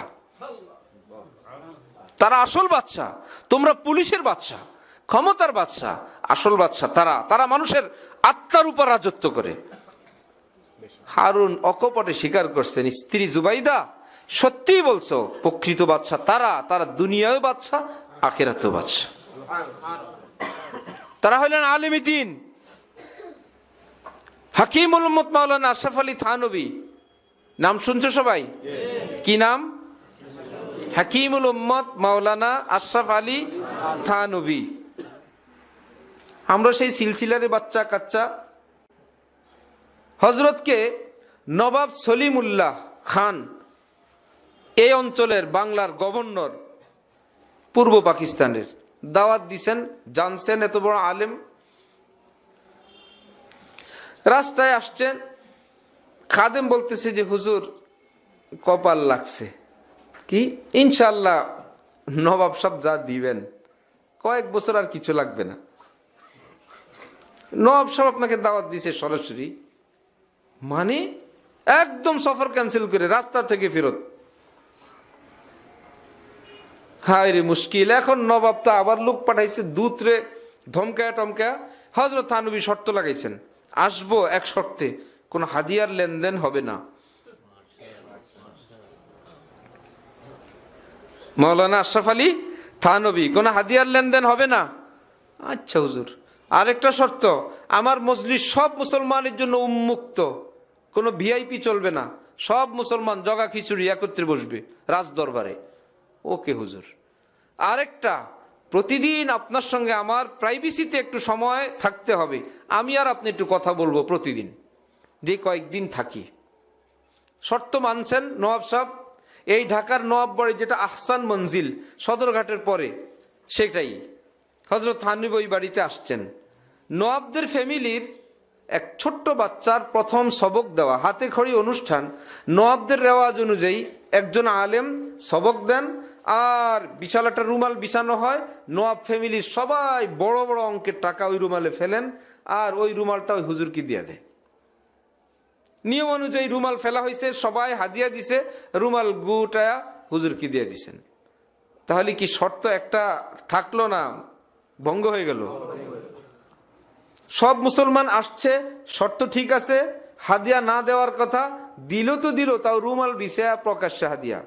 তারা আসল বাদশা, তোমরা পুলিশের বাদশা, ক্ষমতার বাদশা, আসল বাদশা তারা, তারা মানুষের আত্মার উপর রাজত্ব করে। হারুন অকপটে স্বীকার করছেন, স্ত্রী জুবাইদা সত্যিই বলছো, প্রকৃত বাদশা তারা, তারা দুনিয়ায় বাদশা, আখিরাতেও বাদশা। তারা হলেন আলিম দ্বীন, হাকিমুল উম্মত মাওলানা আশরাফ আলী থানভী, নাম শুনছো সবাই? কি নাম? হাকিমুল উম্মত মাওলানা আশরাফ আলী থানভী। আমরা সেই সিলসিলারে বাচ্চা কাচ্চা। হযরতকে নবাব সলিমুল্লাহ খান, এই অঞ্চলের বাংলার গভর্নর, পূর্ব পাকিস্তানের, দাওয়াত দিছেন, জানছেন এত বড় আলেম। রাস্তায় আসছেন, খাদেম বলতেছে যে হুজুর কপাল লাগছে। কি? ইনশাআল্লাহ নবাব সাহেব যা দিবেন কয়েক বছর আর কিছু লাগবে না। নবাব সাহেব আপনাকে দাওয়াত দিছে সরাসরি, মানে একদম সফর ক্যান্সেল করে রাস্তা থেকে ফেরত। হায় রে মুশকিল। এখন নবাব তো আবার লোক পাঠাইছে দূতরে ধমকায়া টমকায়া। হযরত থানভী শর্ত লাগাইছেন, আসবো এক শর্তে, কোন হাদিয়ার লেনদেন হবে না। মাওলানা আশরাফ আলী থানভী, কোন হাদিয়ার লেনদেন হবে না। আচ্ছা হুজুর, আরেকটা শর্ত, আমার মজলিস সব মুসলমানের জন্য উন্মুক্ত, কোনো ভিআইপি চলবে না, সব মুসলমান জগা খিচুড়ি একত্রে বসবে রাজ দরবারে। ওকে হুজুর। আরেকটা, প্রতিদিন আপনার সঙ্গে আমার প্রাইভেসিতে একটু সময় থাকতে হবে, আমি আর আপনি একটু কথা বলবো প্রতিদিন, যে কয়েকদিন থাকি। শর্ত মানছেন নওয়াব সাহেব। এই ঢাকার নওয়াব বাড়ি, যেটা আহসান মঞ্জিল সদরঘাটের পরে, সেটাই হযরত থানভী ওই বাড়িতে আসছেন। নওয়াবদের ফ্যামিলির এক ছোট্ট বাচ্চার প্রথম সবক দেওয়া, হাতে খড়ি অনুষ্ঠান। নওয়াবদের রেওয়াজ অনুযায়ী একজন আলেম সবক দেন, আর বিশাল একটা রুমাল বিছানো হয়। নওয়াব ফ্যামিলির সবাই বড় বড় অঙ্কের টাকা ওই রুমালে ফেলেন, আর ওই রুমালটা ওই হুজুরকে দিয়ে দেয়। নিয়ম অনুযায়ী রুমাল ফেলা হয়েছে, সবাই হাদিয়া দিছে, রুমাল গুটায়া হুজুরকে দিয়ে দিছেন। তাহলে কি শর্ত একটা থাকলো না, ভঙ্গ হয়ে গেল? সব মুসলমান আসছে, শর্ত ঠিক আছে, হাদিয়া না দেওয়ার কথা, দিল তো দিল, তাও রুমাল বিছায়া প্রকাশ্যে হাদিয়া।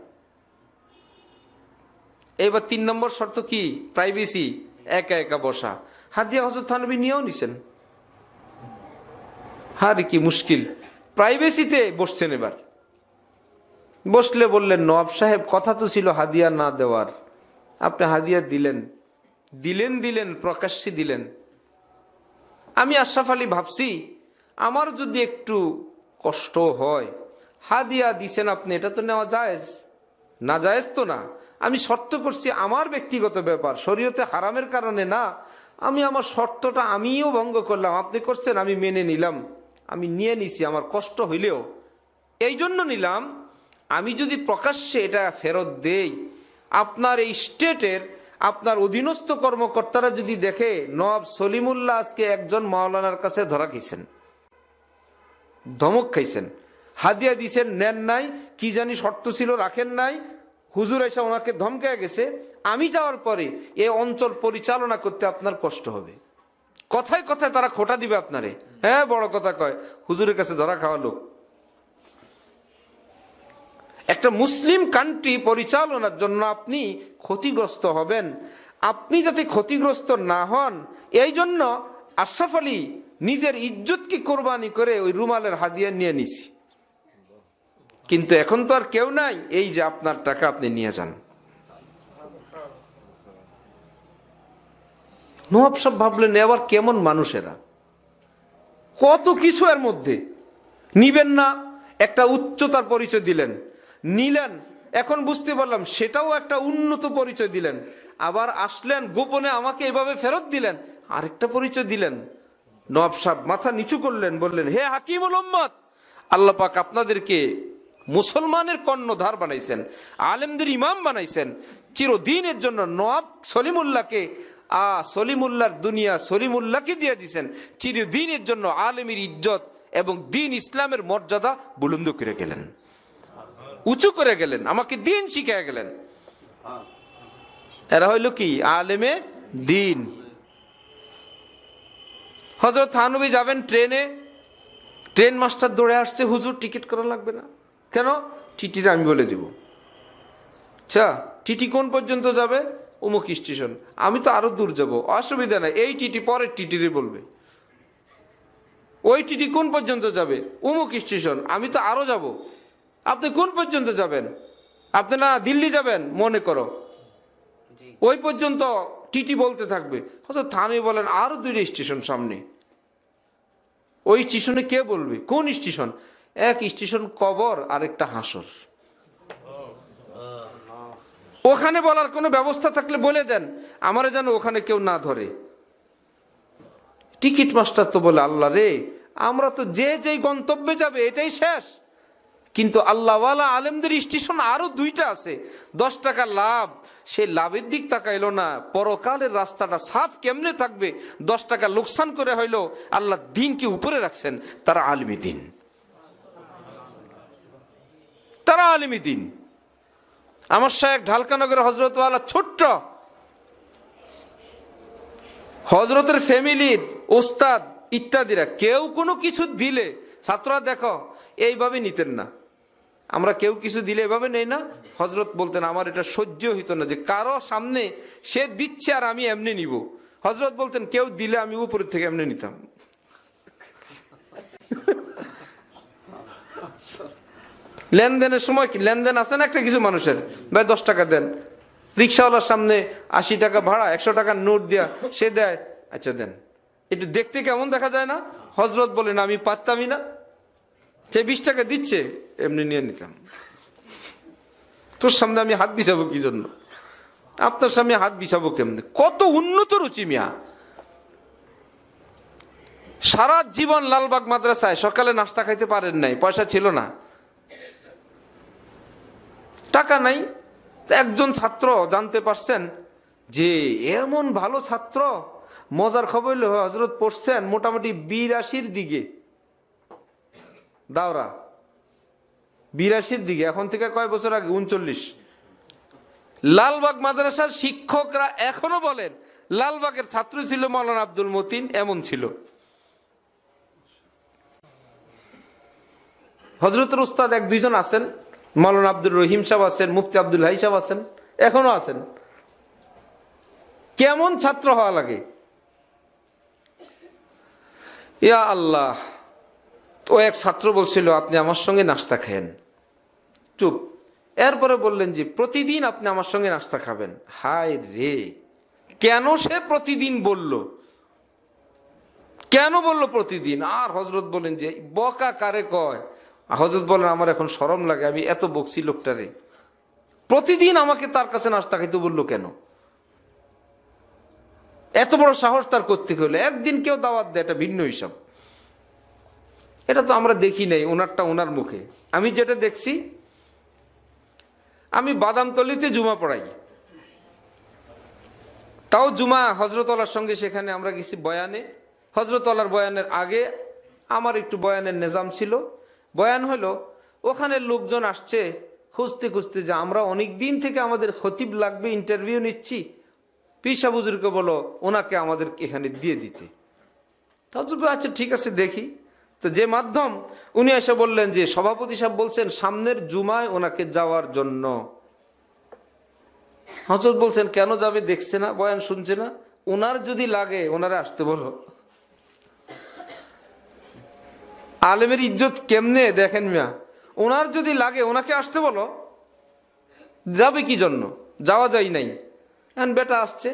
এবার 3 নম্বর শর্ত কি? প্রাইভেসি, একা একা বসা। হাদিয়া হযরত থানভী নিয়েও নিছেন। আরে কি মুশকিল, প্রাইভেসিতে বসছেন। এবার বসলে বললেন, নওয়াব সাহেব কথা তো ছিল হাদিয়া না দেওয়ার, আপনি হাদিয়া দিলেন, দিলেন প্রকাশ্যে দিলেন। আমি আশরাফ আলী ভাবছি আমার যদি একটু কষ্ট হয়, হাদিয়া দিছেন আপনি, এটা তো নেওয়া জায়েজ, না জায়েজ তো না। আমি শর্ত করছি, আমার ব্যক্তিগত ব্যাপার, শরীয়তে হারামের কারণে না। আমি আমার শর্তটা আমিও ভঙ্গ করলাম, আপনি করছেন, আমি মেনে নিলাম, আমি নিয়ে নিছি, আমার কষ্ট হইলেও এই জন্য নিলাম। আমি যদি প্রকাশ্যে এটা ফেরত দেই, আপনার এই স্টেটের আপনার অধীনস্থ কর্মকর্তারা যদি দেখে নওয়াব সলিমুল্লাহ আজকে একজন মাওলানার কাছে ধরা খেয়েছেন, ধমক খাইছেন, হাদিয়া দিছেন, নেন নাই, কি জানি শর্ত ছিল রাখেন নাই, হুজুর এসে ওনাকে ধমকে গেছে, আমি যাওয়ার পরে এই অঞ্চল পরিচালনা করতে আপনার কষ্ট হবে। কথায় কথায় তারা খোটা দিবে আপনারে, হ্যাঁ বড় কথা কয়, হুজুরের কাছে ধরা খাওয়া লোক। একটা মুসলিম কান্ট্রি পরিচালনার জন্য আপনি ক্ষতিগ্রস্ত হবেন। আপনি যাতে ক্ষতিগ্রস্ত না হন, এই জন্য আশরাফ আলী নিজের ইজ্জতকে কোরবানি করে ওই রুমালের হাদিয়া নিয়ে নিছি। কিন্তু এখন তো আর কেউ নাই, এই যে আপনার টাকা আপনি নিয়ে যান। নওয়াব সাহেব ভাবলেন, এবার কেমন মানুষেরা, কত কিছু এর মধ্যে নিবেন না, একটা উচ্চতার পরিচয় দিলেন, নিলেন, এখন বুঝতে পারলাম সেটাও একটা উন্নত পরিচয় দিলেন। আবার আসলেন গোপনে আমাকে এভাবে ফেরত দিলেন, আরেকটা পরিচয় দিলেন। নওয়াব সাহেব মাথা নিচু করলেন, বললেন, হে হাকিমুল উম্মত, আল্লাহ পাক আপনাদেরকে মুসলমানের কর্ণধার বানাইছেন, আলেমদের ইমাম বানাইছেন, চিরদিনের জন্য নওয়াব সলিমুল্লাহকে সলিমুল্লাহর দুনিয়া সলিমুল্লাহকে দিয়ে দিয়েছেন, চিরদিনের জন্য আলেমের ইজ্জত এবং দিন ইসলামের মর্যাদা বুলন্দ করে গেলেন, উঁচু করে গেলেন, আমাকে দিন শিখিয়ে গেলেন। এরা হইল কি? আলেমে দিন। হযরত থানভী যাবেন ট্রেনে, ট্রেন মাস্টার দৌড়ে আসছে, হুজুর টিকিট করা লাগবে না। কেন? টিটির আমি বলে দেব। আচ্ছা, টিটি কোন পর্যন্ত যাবে? অমুক স্টেশন। আমি তো আরো দূর যাব, অসুবিধা নাই, এই টিটি পরের টিটিরে বলবে। ওই টিটি কোন পর্যন্ত যাবে? অমুক স্টেশন। আমি তো আরো যাব। আপনি কোন পর্যন্ত যাবেন? আপনি না দিল্লি যাবেন মনে করো, ওই পর্যন্ত টিটি বলতে থাকবে। অথচ থানে বলেন আরো 2টা স্টেশন সামনে। ওই স্টেশনে কে বলবে? কোন স্টেশন? এক স্টেশন কবর, আরেকটা হাসর। ওখানে বলার কোনো ব্যবস্থা থাকলে বলে দেন, আমারে যেন ওখানে কেউ না ধরে। টিকিট মাস্টার তো বলে, আল্লাহ রে, আমরা তো যে যেই গন্তব্যে যাবে এটাই শেষ, কিন্তু আল্লাহওয়ালা আলেমদের স্টেশন আরো 2টা আছে, 10 টাকা লাভ। সেই লাভের দিক তাকাইলো না, পরকালের রাস্তাটা সাফ কেমনে থাকবে। 10 টাকা লোকসান করে হইলো আল্লাহ দিনকে উপরে রাখছেন। তারা আলিমি দিন, তারা আলিমি দিন। আমার শায়েখ ঢালকানগরের হজরতওয়ালা ছোট্ট, হজরতের ফ্যামিলির ওস্তাদ ইত্যাদিরা কেউ কোনো কিছু দিলে ছাত্ররা দেখো এইভাবে নিতেন না। আমরা কেউ কিছু দিলে এভাবে নেই না। হজরত বলতেন আমার এটা সহ্য হইতো না যে কারো সামনে সে দিচ্ছে আর আমি এমনি নিব। হজরত বলতেন কেউ দিলে আমি উপর থেকে এমনি নিতাম। লেনদেনের সময় কি লেনদেন আছে না একটা কিছু মানুষের, ভাই 10 টাকা দেন। রিক্সাওয়ালার সামনে 80 টাকা ভাড়া, 100 টাকার নোট দেয়া, সে দেয়, আচ্ছা দেন। একটু দেখতে কেমন দেখা যায় না? হজরত বলেন আমি পারতামই না, সে 20 টাকা দিচ্ছে এমনি নিয়ে নিতাম। তোর সামনে আমি হাত বিছাবো কি জন্য? আপনার সামনে হাত বিছাবো কেমনে? কত উন্নত রুচি মিয়া। সারা জীবন লালবাগ মাদ্রাসায় সকালে নাস্তা খাইতে পারেন নাই, পয়সা ছিল না, টাকা নাই। একজন ছাত্র জানতে পারছেন যে এমন ভালো ছাত্র, মজার খবর হলো হজরত পড়ছেন মোটামুটি 82-র দিকে, দাওরা 82-র দিকে, এখন থেকে কয় বছর আগে? 39। লালবাগ মাদ্রাসার শিক্ষকরা এখনো বলেন লালবাগের ছাত্র ছিল মাওলানা আব্দুল মতিন, এমন ছিল। হজরতের উস্তাদ 1-2 জন আছেন, মাওলানা আব্দুর রহিম সাহেব আছেন, মুফতি আব্দুল হাই সাহেব আছেন, এখনো আছেন। কেমন ছাত্র হওয়া লাগে ইয়া আল্লাহ। তো এক ছাত্র বলছিল আপনি আমার সঙ্গে নাস্তা খায়েন, চুপ। এরপরে বললেন যে প্রতিদিন আপনি আমার সঙ্গে নাস্তা খাবেন। হায় রে, কেন সে প্রতিদিন বলল? কেন বলল প্রতিদিন? আর হজরত বলেন যে বকা কারে কয়? হজরত বলেন আমার এখন শরম লাগে, আমি এত বকছি লোকটারে, প্রতিদিন আমাকে তার কাছে নাস্তা খাইতে বললো কেন? এত বড় সাহস তার করতে হলে একদিন কেউ দাওয়াত দেয়, এটা ভিন্ন হিসাব। এটা তো আমরা দেখি নাই, ওনারটা ওনার মুখে। আমি যেটা দেখছি, আমি বাদামতলিতে জুমা পড়াই, তাও জুমা হজরতওয়ালার সঙ্গে সেখানে আমরা গেছি বয়ানে। হজরতওয়ালার বয়ানের আগে আমার একটু বয়ানের নিজাম ছিল। বয়ান হলো, ওখানে লোকজন আসছে খুঁজতে খুঁজতে, যে আমরা অনেক দিন থেকে আমাদের খতিব লাগবে, ইন্টারভিউ নিচ্ছি, পীর সাহেব হুজুরকে বলো ওনাকে আমাদের এখানে দিয়ে দিতে। আচ্ছা ঠিক আছে দেখি। তো যে মাধ্যম, উনি এসে বললেন যে সভাপতি সাহেব বলছেন সামনের জুমায় ওনাকে যাওয়ার জন্য। হযরত বলছেন কেন যাবে? দেখছে না, বয়ান শুনছে না? ওনার যদি লাগে ওনারা আসতে বলো। আলেমের ইজ্জত কেমনে দেখেন মিয়া। ওনার যদি লাগে ওনাকে আসতে বলো, যাবে কি জন্য? যাওয়া যায় নাই। এখন বেটা আসছে,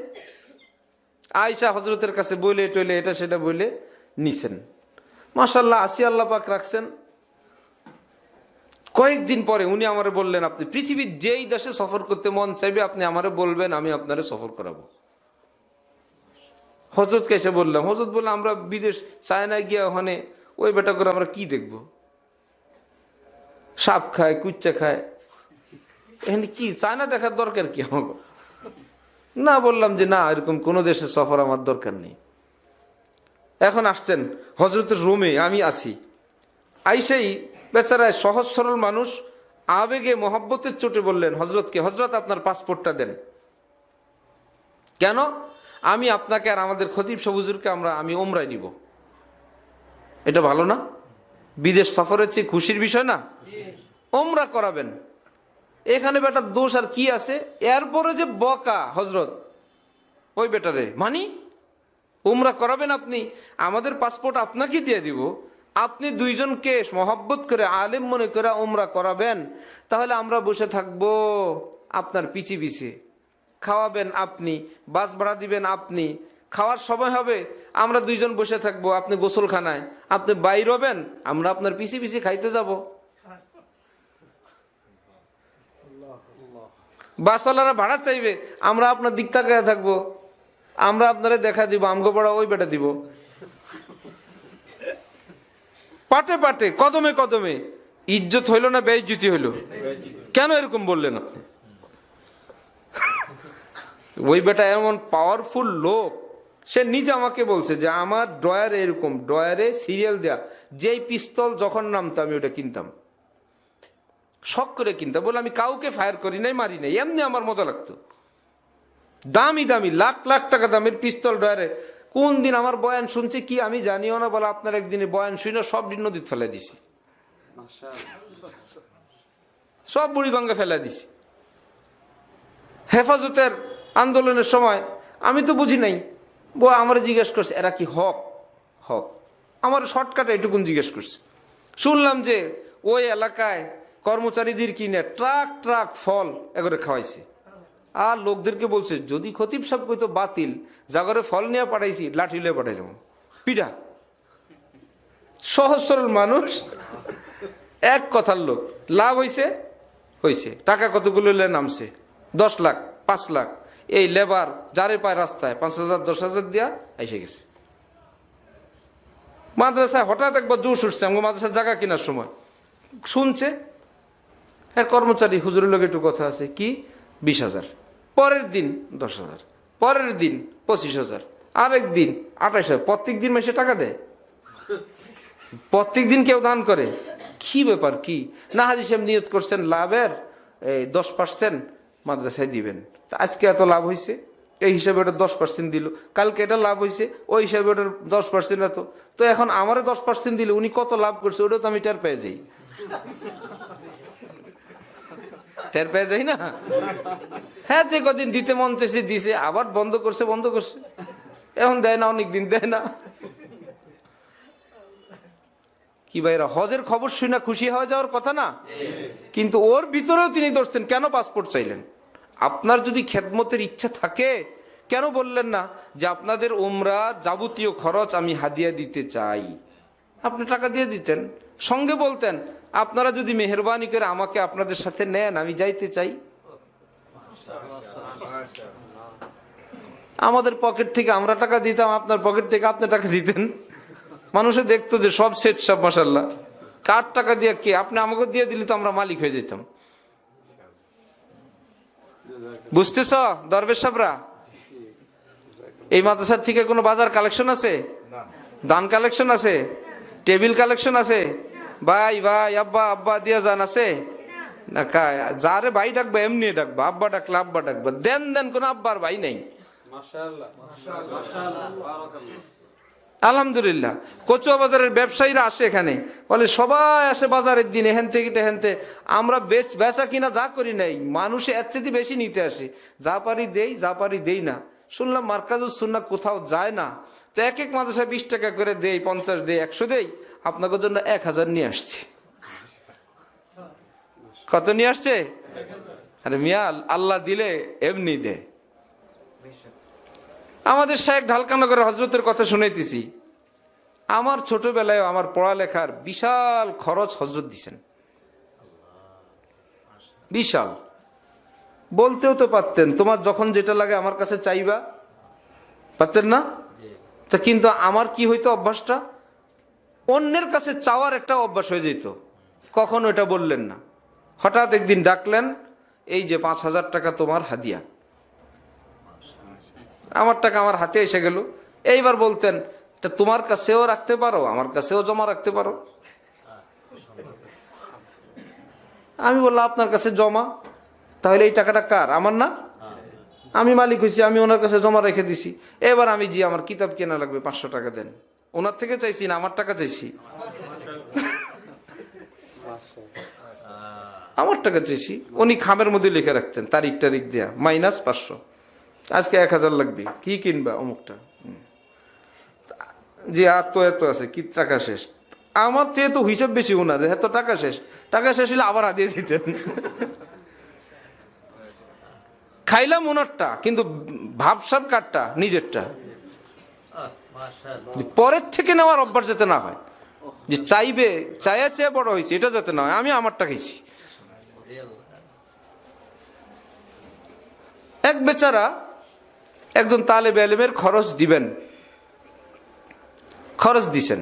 আয়েশা হজরতের কাছে বলে টইলে এটা সেটা বলে নিছেন। মাশাআল্লাহ, আসি আল্লাহ পাক রাখছেন। কয়েকদিন পরে উনি আমারে বললেন আপনি পৃথিবীর যেই দেশে সফর করতে মন চাইবে আপনি আমারে বলবেন, আমি আপনারে সফর করাবো। হযরতকে এসে বললাম, হযরত বললাম আমরা বিদেশ চায়না গিয়া ওখানে ওই বেটা করে আমরা কি দেখবো? সাপ খায়, কুচ্চা খায়, এখানে কি চায়না দেখার দরকার কি আমাকে? না, বললাম যে না, এরকম কোন দেশের সফর আমার দরকার নেই। এখন আসছেন হযরতের রুমে, আমি আসি। আইসাই বেচারা সহজ সরল মানুষ আবেগে মহব্বতের চোটে বললেন হযরতকে, হযরত আপনার পাসপোর্টটা দেন। কেন? আমি আপনাকে আর আমাদের খতিব সাহেব হুজুরকে আমি ওমরায় নিব। এটা ভালো না? বিদেশ সফরের চেয়ে খুশির বিষয় না? ওমরা করাবেন। এখানে বেটার দোষ আর কি আছে? এরপরে যে বকা হযরত ওই বেটারে, মানি উমরা করাবেন আপনি, আমাদের পাসপোর্ট আপনাকে দিয়ে দিব, আপনি দুইজনকে মহব্বত করে আলেম মনে করে উমরা করাবেন, তাহলে আমরা বসে থাকবো আপনার পিছে পিছে, খাওয়াবেন আপনি, বাস ভাড়া দিবেন আপনি, খাওয়ার সময় হবে আমরা দুইজন বসে থাকবো, আপনি গোসলখানায়, আপনি বাইর হবেন, আমরা আপনার পিছে পিছে খাইতে যাব। বাসওয়ালারা ভাড়া চাইবে, আমরা আপনার দিক তাকায় থাকবো, আমরা আপনারা দেখা দিব, আমগো পড়া ওই বেটা দিব, পাটে পাটে কদমে কদমে। ইজ্জত হইল না বেইজ্জতি হইল? কেন এরকম বললেন আপনি? ওই বেটা এমন পাওয়ারফুল লোক, সে নিজে আমাকে বলছে যে আমার ড্রয়ারে, এরকম ড্রয়ারে সিরিয়াল দেয়া, যেই পিস্তল যখন নামতো আমি ওটা কিনতাম, শখ করে কিনতাম। বলে আমি কাউকে ফায়ার করি নাই, মারি নাই, এমনি আমার মজা লাগতো। দামি দামি লাখ লাখ টাকা দামের পিস্তল ড্রয়ারে। কোন দিন আমার বয়ান শুনছে কি আমি জানিও না, বলে আপনার একদিনে বয়ান শুনে সব দিন নদীতে ফেলে দিছি, সব বুড়িগঙ্গা ফেলে দিছি। হেফাজতের আন্দোলনের সময় আমি তো বুঝি নাই, আমার জিজ্ঞেস করছে এরা কি হক? হক আমার শর্টকাটে এটুকুন জিজ্ঞেস করছে। শুনলাম যে ওই এলাকায় কর্মচারীদের কিনে ট্রাক ট্রাক ফল এগুলো খাওয়াইছে, আর লোকদেরকে বলছে যদি খতিব সাহেব কইতো বাতিল, জাগরে ফল নিয়ে পাঠাইছি, লাঠি লিয়ে পাঠাইলাম, পিঠা। সহজ সরল মানুষ, এক কথার লোক। লাভ হইছে, হইছে। টাকা কতগুলো নামছে, 10 লাখ 5 লাখ। এই লেবার যারে পায় রাস্তায় 5,000 10,000 দিয়া এসে গেছে। মাদ্রাসায় হঠাৎ একবার জোশ উঠছে, আমাকে মাদ্রাসার জায়গা কেনার সময় শুনছে হ্যাঁ কর্মচারী হুজুরের লোক একটু কথা আছে, কি 20,000, পরের দিন 10,000, পরের দিন 25,000, আরেক দিন 28,000। প্রত্যেক দিন মাসে টাকা দেয়, প্রত্যেক দিন কেউ দান করে। কি ব্যাপার কি? না হাজি সাহেব নিয়ত করছেন লাভের 10% মাদ্রাসায় দিবেন, আজকে এত লাভ হয়েছে, এই হিসাবে ওটা 10% দিল, কালকে এটা লাভ হয়েছে, ওই হিসাবে ওটার 10% এত, তো এখন আমারে 10% দিলে উনি কত লাভ করছে ওটা তো আমি টের পেয়ে যাই, টের পেয়ে যাই না? হ্যাঁ, যে কদিন দিতে মন চেয়েছে দিছে, আবার বন্ধ করছে, এখন দেয় না, অনেকদিন দেয় না। কি ভাইরা, হজের খবর শুনে খুশি হয়ে যাওয়ার কথা না, কিন্তু ওর ভিতরেও তিনি ধরছেন কেন পাসপোর্ট চাইলেন? আপনার যদি খেদমতের ইচ্ছা থাকে কেন বললেন না যে আপনাদের উমরা যাবতীয় খরচ আমি হাদিয়া দিতে চাই? আপনি টাকা দিয়ে দিতেন, সঙ্গে বলতেন আপনারা যদি মেহেরবানি করে আমাকে আপনাদের সাথে নেন, আমি যাইতে চাই। আমাদের পকেট থেকে আমরা টাকা দিতাম, আপনার পকেট থেকে আপনি টাকা দিতেন, মানুষে দেখতো যে সব সেট, সব মাশাআল্লাহ। কার টাকা দিয়ে কে? আপনি আমাকে দিয়ে দিলে তো আমরা মালিক হয়ে যেতাম। বুঝতেছ দরবেশ সাহেবরা? এই মাদ্রাসার থেকে কোনো বাজার কালেকশন আছে? দান কালেকশন আছে? টেবিল কালেকশন আছে? ভাই ভাই আব্বা আব্বা দিয়া যান আছে না? যারে ভাই ডাকবা এমনি ডাকবা, আব্বা ডাকলে আব্বা ডাকবা, দেন দেন কোন আব্বার ভাই নেই। আলহামদুলিল্লাহ। কচুয়া বাজারের ব্যবসায়ীরা আসে এখানে, বলে সবাই আসে বাজারের দিন, এখান থেকে হেনতে আমরা বেচা কিনা যা করি নাই, মানুষে এর চেয়ে বেশি নিতে আসে, যা পারি দেই, যা পারি দেই না। শুনলাম মার্কাজুস সুন্নাহ কোথাও যায় না, তো এক এক মাদ্রাসায় 20 টাকা করে দেই, 50 দেই, 100 দেই, আপনাদের জন্য 1000 নিয়ে আসছে। কত নিয়ে আসছে? আরে মিয়া, আল্লাহ দিলে এমনি দেয়। আমাদের শেখ ঢালকানগরের হজরতের কথা শুনাইতেছি, আমার ছোটবেলায় আমার পড়ালেখার বিশাল খরচ হজরত দিছেন, বিশাল। বলতেও তো পারতেন তোমার যখন যেটা লাগে আমার কাছে চাইবা, পারতেন না? তা কিন্তু আমার কি হইতো, অভ্যাসটা অন্যের কাছে চাওয়ার একটা অভ্যাস হয়ে যেত। কখন ওটা বললেন না, হঠাৎ একদিন ডাকলেন, এই যে 5,000 টাকা তোমার হাদিয়া। আমার টাকা আমার হাতে এসে গেল। এইবার বলতেন এটা তোমার কাছেও রাখতে পারো, আমার কাছেও জমা রাখতে পারো। আমি বললাম আপনার কাছে জমা, তাহলে এই টাকাটা কার? আমার না? আমি মালিক হয়েছি, আমি ওনার কাছে জমা রেখে দিছি। এবার আমি জি আমার কিতাব কেনা লাগবে, 500 টাকা দেন। ওনার থেকে চাইছি না আমার টাকা চাইছি? আমার টাকা চাইছি। উনি খামের মধ্যে লিখে রাখতেন তারিখ টারিখ দেয়া, -500, আজকে 1000 লাগবে, কি কিনবা? অমুকটা। যে আর তো এত আছে, কি টাকা শেষ, আমার চেয়ে তো হিসাব বেশি ওনার, এত টাকা শেষ, টাকা শেষ হলে আবার হাতিয়ে দিতেন। খাইলাম ওনারটা, কিন্তু ভাবসাব কারটা, নিজেরটা। পরের থেকে নেওয়ার অভ্যাস যাতে না হয়, যে চাইবে চায়া চেয়ে বড় হয়েছে, এটা যাতে না হয়, আমি আমারটা খাইছি। এক বেচারা একজন তালেবে ইলমের খরচ দিবেন, খরচ দিছেন।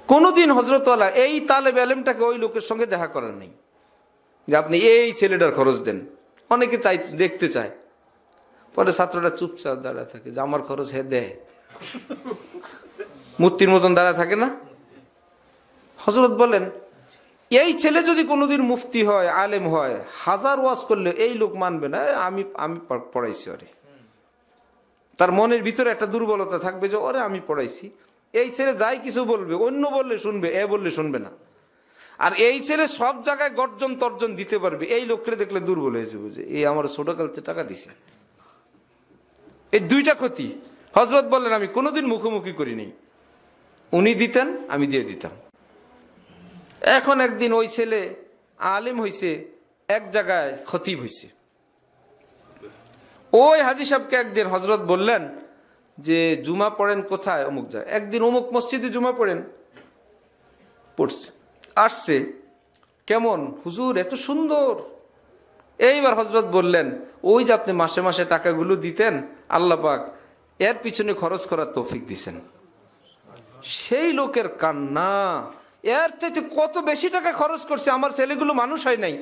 কোনদিন হযরত ওয়ালা এই তালেবে ইলমটাকে ওই লোকের সঙ্গে দেখা করেন নাই, যে আপনি এই ছেলেটার খরচ দেন। অনেকে চাই, দেখতে চায়। পরে ছাত্রটা চুপচাপ দাঁড়ায় থাকে, যে আমার খরচ হে দেয়, মূর্তির মতন দাঁড়ায় থাকে না। হযরত বলেন, এই ছেলে যদি কোনোদিন মুফতি হয়, আলেম হয়, হাজার ওয়াজ করলে এই লোক মানবে না, আমি আমি পড়াইছি ওরে। তার মনের ভিতরে একটা দুর্বলতা থাকবে, যে ওরে আমি পড়াইছি। এই ছেলে যাই কিছু বলবে, অন্য বললে শুনবে, এ বললে শুনবে না। আর এই ছেলে সব জায়গায় গর্জন তর্জন দিতে পারবে, এই লোককে দেখলে দুর্বল হয়ে যাবে, যে এই আমার ছোটকালতে টাকা দিছে। এই দুইটা ক্ষতি। হযরত বললেন, আমি কোনোদিন মুখোমুখি করিনি, উনি দিতেন, আমি দিয়ে দিতাম। এখন একদিন ওই ছেলে আলেম হইছে, এক জায়গায় খতিব হইছে। ওই হাজী সাহেবকে একদিন হযরত বললেন যে জুমা পড়েন কোথায়? অমুক যায়। একদিন অমুক মসজিদে জুমা পড়েন। পড়ছে, আসছে, কেমন হুজুর, এত সুন্দর। এইবার হযরত বললেন, ওই যে আপনি মাসে মাসে টাকাগুলো দিতেন, আল্লাহ পাক এর পিছনে খরচ করার তৌফিক দিছেন। সেই লোকের কান্না, এর চাইতে কত বেশি টাকা খরচ করছে, আমার ছেলেগুলো মানুষ হয় নাই,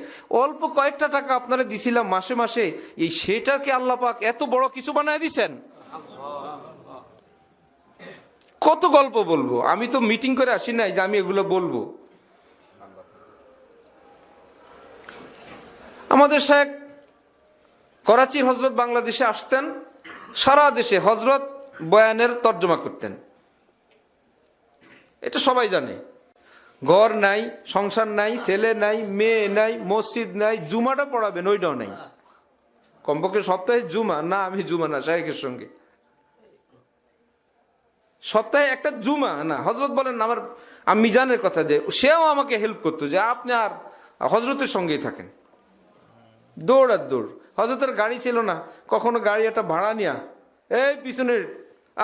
অল্প কয়েকটা টাকা আপনারা দিছিলাম মাসে মাসে, এই সেটাকে আল্লাহ পাক এত বড় কিছু বানায় দিছেন। কত গল্প বলবো, আমি তো মিটিং করে আসি নাই যে আমি এগুলো বলবো। আমাদের শায়েখ করাচির হযরত বাংলাদেশে আসতেন, সারা দেশে হযরত বয়ানের তর্জমা করতেন, এটা সবাই জানে। ঘর নাই, সংসার নাই, ছেলে নাই, মেয়ে নাই, মসজিদ নাই, জুমাটা পড়াবেন ওইটাও নাই। কমপক্ষে সপ্তাহে জুমা না, আমি জুমা না শায়েখের সঙ্গে, সপ্তাহে একটা জুমা না। হযরত বলেন, আমার আমি জানের কথা, যে সেও আমাকে হেল্প করতো, যে আপনি আর হযরতের সঙ্গেই থাকেন। দৌড় আর দৌড়। হযরতের গাড়ি ছিল না, কখনো গাড়ি একটা ভাড়া নিয়া এই পিছনের,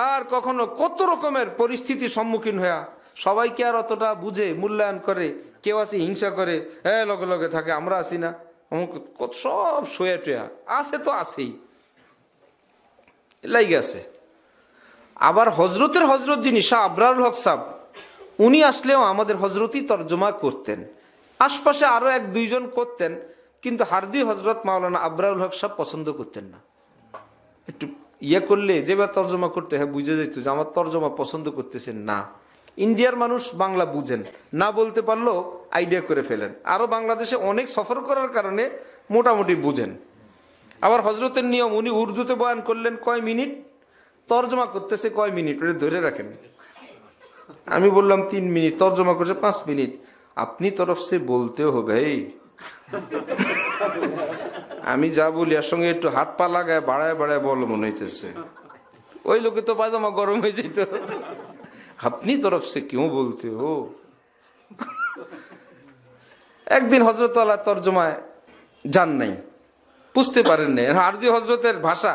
আর কখনো কত রকমের পরিস্থিতির সম্মুখীন হইয়া, সবাইকে আর অতটা বুঝে মূল্যায়ন করে, কেউ আছে হিংসা করে, লগে লগে থাকে, আমরা আসি না, অমুক সব শোয়া টোয়া আছে, তো আছেই, লাইগে আছে। আবার হযরতের হযরত যিনি শাহ আবরারুল হক সাহেব, উনি আসলেও আমাদের হযরতই তর্জমা করতেন। আশপাশে আরো এক দুইজন করতেন, কিন্তু হারদি হযরত মাওলানা আবরারুল হক সাহেব পছন্দ করতেন না। একটু ইয়ে করলে যেভাবে তর্জমা করতে, হ্যাঁ বুঝে যেত যে আমার তর্জমা পছন্দ করতেছেন না। ইন্ডিয়ার মানুষ বাংলা বুঝেন না, বলতে পারলেও আইডিয়া করে ফেলেন। আরো বাংলাদেশে অনেক সফর করার কারণে মোটামুটি বুঝেন। আবার হযরতের নিয়ম, উনি উর্দুতে বয়ান করলেন কয় মিনিট, তর্জমা করতেছে কয় মিনিট, ওটা ধরে রাখেন। আমি বললাম 3 মিনিট, তর্জমা করছে 5 মিনিট। আপনি তরফ সে বলতেও হবে, আমি যা বলি এর সঙ্গে একটু হাত পা লাগায় বাড়ায় বাড়ায় বল মনে হইতেছে। ওই লোকে তো পায়জামা গরম হয়ে যেত, আপনি তরফ সে কেউ বলতে হো। একদিন হযরত আল্লাহ তর্জমায় যান নাই, বুঝতে পারেন নাই আরজি হযরতের ভাষা,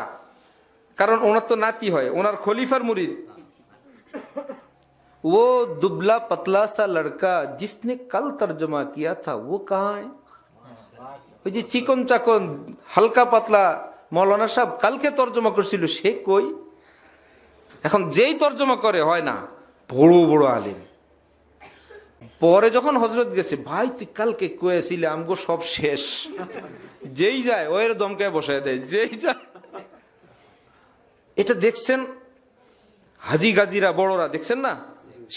কারণ ওনার তো নাতি হয়, ওনার খলিফার মুরিদ। वो दुबला पतला सा लड़का जिसने कल तर्जमा किया था वो कहाँ है? ওই যে চিকন চাকন হালকা পাতলা মৌলানা সাহেব কালকে তর্জমা করছিল, সে কই? এখন যেই তর্জমা করে হয় না, বড় বড় আলেম। পরে যখন হযরত গেছে, ভাই তুই কালকে কয়েছিলে, আমগো সব শেষ। যেই যায় ওর দমকে বসায় দেয়, যেই যায়। এটা দেখছেন হাজি গাজীরা, বড়রা দেখছেন না,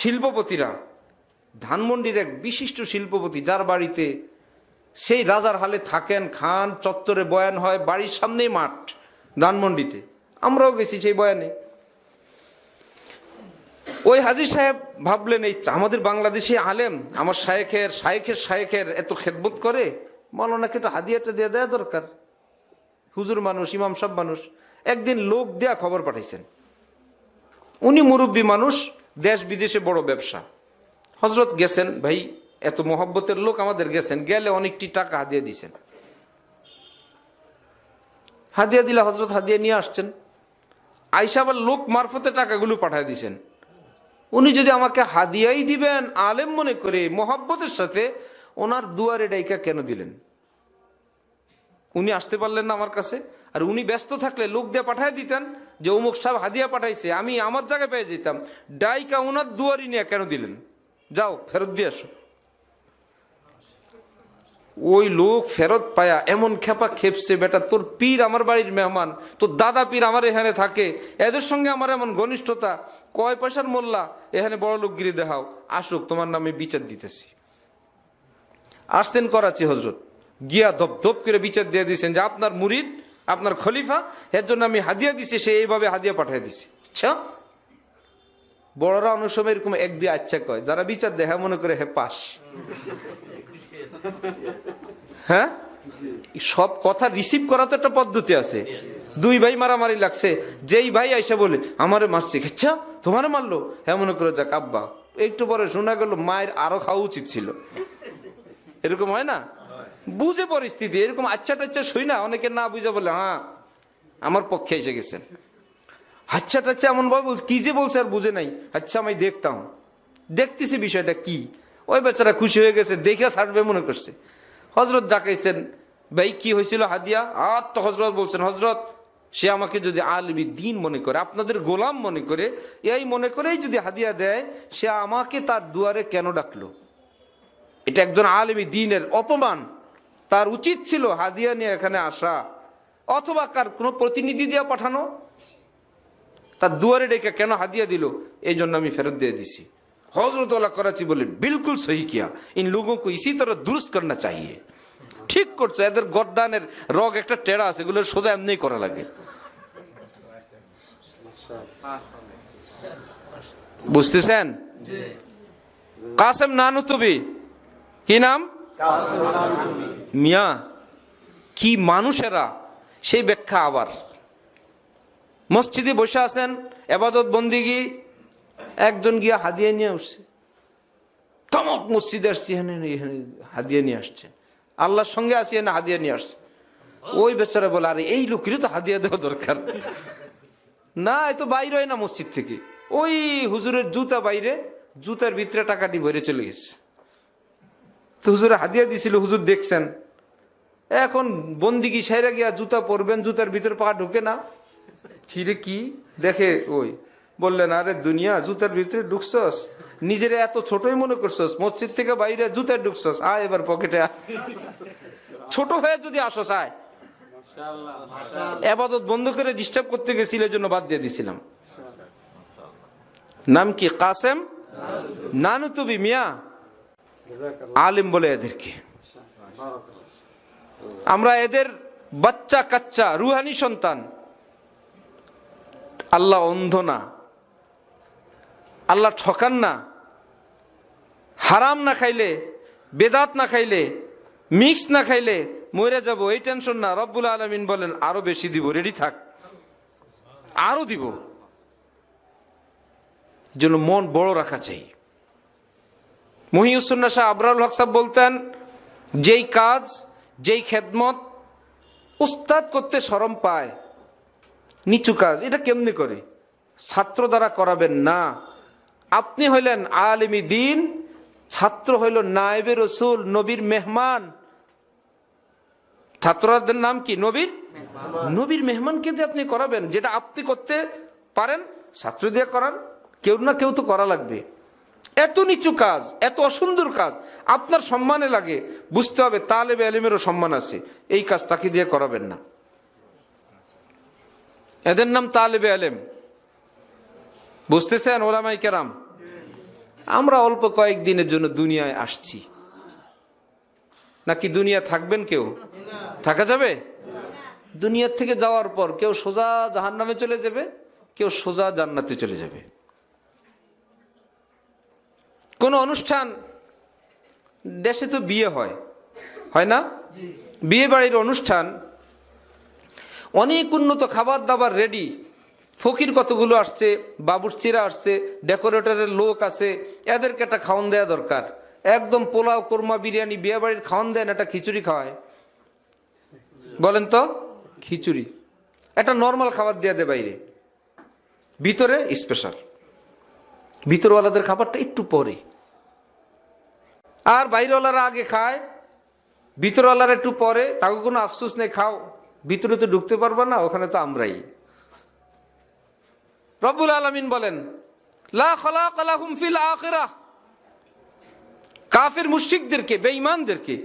শিল্পপতিরা। ধানমন্ডির এক বিশিষ্ট শিল্পপতি, যার বাড়িতে সেই রাজার হালে থাকেন, খান, চত্বরে বয়ান হয়, বাড়ির সামনেই মাঠ, ধানমন্ডিতে। আমরাও গেছি সেই বয়ানে। ওই হাজী সাহেব ভাবলেন, এই আমাদের বাংলাদেশি আলেম আমার শায়েখের শায়েখের শায়েখের এত খেদমত করে, মাওলানাকে একটু হাদিয়াটা দিয়ে দেওয়া দরকার। হুজুর মানুষ, ইমাম সাহেব মানুষ। একদিন লোক দেয়া খবর পাঠাইছেন, উনি মুরব্বী মানুষ, দেশ বিদেশে বড় ব্যবসা। হজরত গেছেন, ভাই এত মহব্বতের লোক আমাদের, গেছেন, গেলে অনেকটি টাকা হাদিয়া দিছেন। হাদিয়া দিলে হজরত হাদিয়া নিয়ে আসছেন, আইসা আবার লোক মারফতে টাকাগুলো পাঠায় দিছেন। উনি যদি আমাকে হাদিয়াই দিবেন আলেম মনে করে মহব্বতের সাথে, ওনার দুয়ারে ডাইকা কেন দিলেন? উনি আসতে পারলেন না আমার কাছে? আর উনি ব্যস্ত থাকলে লোক দিয়ে পাঠায় দিতেন যে অমুক সাহেব হাদিয়া পাঠাইছে, আমি আমার জায়গায় পেয়ে যেতাম। ডাইকা ওনার দুয়ারি নিয়ে কেন দিলেন? যাও ফেরত দিয়ে আসো। ওই লোক ফেরত পায়া এমন খেপা খেপছে, বেটা তোর পীর আমার বাড়ির মেহমান, তোর দাদা পীর আমার এখানে থাকে, এদের সঙ্গে আমার এমন ঘনিষ্ঠতা, কয় পয়সার মোল্লা, এখানে বড় লোকগিরি দেখাও, আসুক তোমার নামে বিচার দিতেছি। আসছেন করাচি হজরত, গিয়া ধপ ধপ করে বিচার দিয়ে দিয়েছেন যে আপনার মুরিদ, আপনার খলিফা, এর জন্য আমি হাদিয়া দিছি, সে এইভাবে হাদিয়া পাঠিয়ে দিছি। আচ্ছা, বড়রা অনেক সময় এরকম এক দিয়ে আচ্ছা কয়, যারা বিচার দেয় হ্যাঁ মনে করে হে পাস। হ্যাঁ, সব কথা রিসিভ করা তো একটা পদ্ধতি আছে। দুই ভাই মারামারি লাগছে, যেই ভাই আইসা বলে আমারে মারছে, আচ্ছা তোমারে মারলো, হ্যাঁ মনে করে যাক আব্বা। একটু পরে শোনা গেল মায়ের আরো খাওয়া উচিত ছিল। এরকম হয় না? বুঝে পরিস্থিতি, এরকম আচ্ছা টাচ্ছা শুই না, অনেকে না বুঝে বলে হ্যাঁ আমার পক্ষে এসে গেছেন। আচ্ছা টাচ্ছা এমন ভাবে কি যে বলছে আর বুঝে নাই। আচ্ছা আমি দেখতাম, দেখতেছি বিষয়টা কি। ওই বেচারা খুশি হয়ে গেছে, দেখে ছাড়বে মনে করছে। হজরত ডাকাইছেন, ভাই কি হয়েছিল হাদিয়া? আর তো হজরত বলছেন, হজরত সে আমাকে যদি আলিমি দিন মনে করে, আপনাদের গোলাম মনে করে, এই মনে করেই যদি হাদিয়া দেয়, সে আমাকে তার দুয়ারে কেন ডাকলো? এটা একজন আলিমি দিনের অপমান। তার উচিত ছিল হাদিয়া নিয়ে এখানে আসা, অথবা কার কোনো প্রতিনিধি দিয়ে পাঠানো। তার দুয়ারে ডেকে কেন হাদিয়া দিল? এই জন্য আমি ফেরত দিয়ে দিছি। হজরত ওয়ালা कराची बोले बिल्कुल सही किया, इन लोगों को इसी तरह दुरुस्त करना चाहिए। ঠিক করছে, এদের গর্দানের রগ একটা টেড়া আছে, এগুলো সোজা এমনি করা লাগে। বুঝতেছেন? কাসেম নানুতুবি, কি নাম? মিয়া কি মানুষেরা, সেই ব্যাখ্যা আবার। মসজিদে বসে আছেন, ইবাদত বন্দিগি, একজন গিয়া হাদিয়া নিয়ে আসছে, তমক মসজিদে আসছে, হাদিয়া নিয়ে আসছে, আল্লাহর সঙ্গে আসিয়ে না হাদিয়া নিয়ে আসছে। ওই বেচারা বলে আরে এই লোকেরই তো হাদিয়া দেওয়া দরকার। না, এ তো বাইরে হয় না মসজিদ থেকে, ওই হুজুরের জুতা বাইরে, জুতার ভিতরে টাকাটি ভরে চলে গেছে। তো হুজুরে হাদিয়া দিছিল, হুজুর দেখছেন, এখন বন্দিগি সাইরা গিয়া জুতা পরবেন, জুতার ভিতরে পা ঢুকে না, ছিঁড়ে কি দেখে, ওই বললেন আরে দুনিয়া জুতার ভিতরে ঢুকছস, নিজের এত ছোটই মনে করছস, মসজিদ থেকে বাইরে জুতায় ঢুকছস, আয় এবার পকেটে ছোট হয়ে যদি আসস আয়। ইবাদত বন্ধ করে ডিস্টার্ব করতে গেছিল, এর জন্য বাদ দিয়ে দিছিলাম। নাম কি? কাসেম নানুতুবি মিয়া, আলিম বলে এদেরকে। আমরা এদের বাচ্চা কাচ্চা রুহানি সন্তান। আল্লাহ অন্ধ না, আল্লাহ ঠকান না। হারাম না খাইলে, বেদাত না খাইলে, মিক্স না খাইলে মরে যাব, এই টেনশন না। রব্বুল আলামিন বলেন আরো বেশি দিব, রেডি থাক, আরো দিব। জন্য মন বড় রাখা চাই। মহিউসুন্নাহ শাহ আবরারুল হক সাহেব বলতেন, যেই কাজ, যেই খেদমত উস্তাদ করতে শরম পায়, নিচু কাজ, এটা কেমনে করে? ছাত্র দ্বারা করাবেন না। আপনি হইলেন আলিমি দিন, ছাত্র হইল নায়েবে রসুল, নবীর মেহমান। ছাত্রদের নাম কি? নবীর মেহমানকে দিয়ে আপনি করাবেন। যেটা আপনি করতে পারেন ছাত্র দিয়ে করান, কেউ না কেউ তো করা লাগবে। এত নিচু কাজ, এত অসুন্দর কাজ আপনার সম্মানে লাগে, বুঝতে হবে তালেবে আলিমেরও সম্মান আছে, এই কাজ তাকে দিয়ে করাবেন না। এদের নাম তালেবে আলেম। বুঝতেছেন ওলামায়ে কেরাম? আমরা অল্প কয়েকদিনের জন্য দুনিয়ায় আসছি, নাকি দুনিয়া থাকবেন? কেউ থাকা যাবে? দুনিয়ার থেকে যাওয়ার পর কেউ সোজা জাহান্নামে চলে যাবে, কেউ সোজা জান্নাতে চলে যাবে। কোন অনুষ্ঠান, দেশে তো বিয়ে হয়, হয় না? বিয়ে বাড়ির অনুষ্ঠান, অনেক উন্নত খাবার দাবার রেডি, ফকির কতগুলো আসছে, বাবুর্চিরা আসছে, ডেকোরেটরের লোক আছে, এদেরকে একটা খাওয়ান দেওয়া দরকার। একদম পোলাও, কোরমা, বিরিয়ানি, বিয়ে বাড়ির খাওয়ান দেন, একটা খিচুড়ি খাওয়ায়, বলেন তো? খিচুড়ি একটা নর্মাল খাবার দেয়া দেয় বাইরে, ভিতরে স্পেশাল। ভিতরওয়ালাদের খাবারটা একটু পরে, আর বাইরেওয়ালারা আগে খায়, ভিতরওয়ালারা একটু পরে। তাকে কোনো আফসোস নেই, খাও, ভিতরে তো ঢুকতে পারবা না, ওখানে তো আমরাই। রব্বুল আলামিন বলেন, লা খালাক লাহুম ফিল আখিরাহ, কাফের মুশরিকদেরকে, বেঈমানদেরকে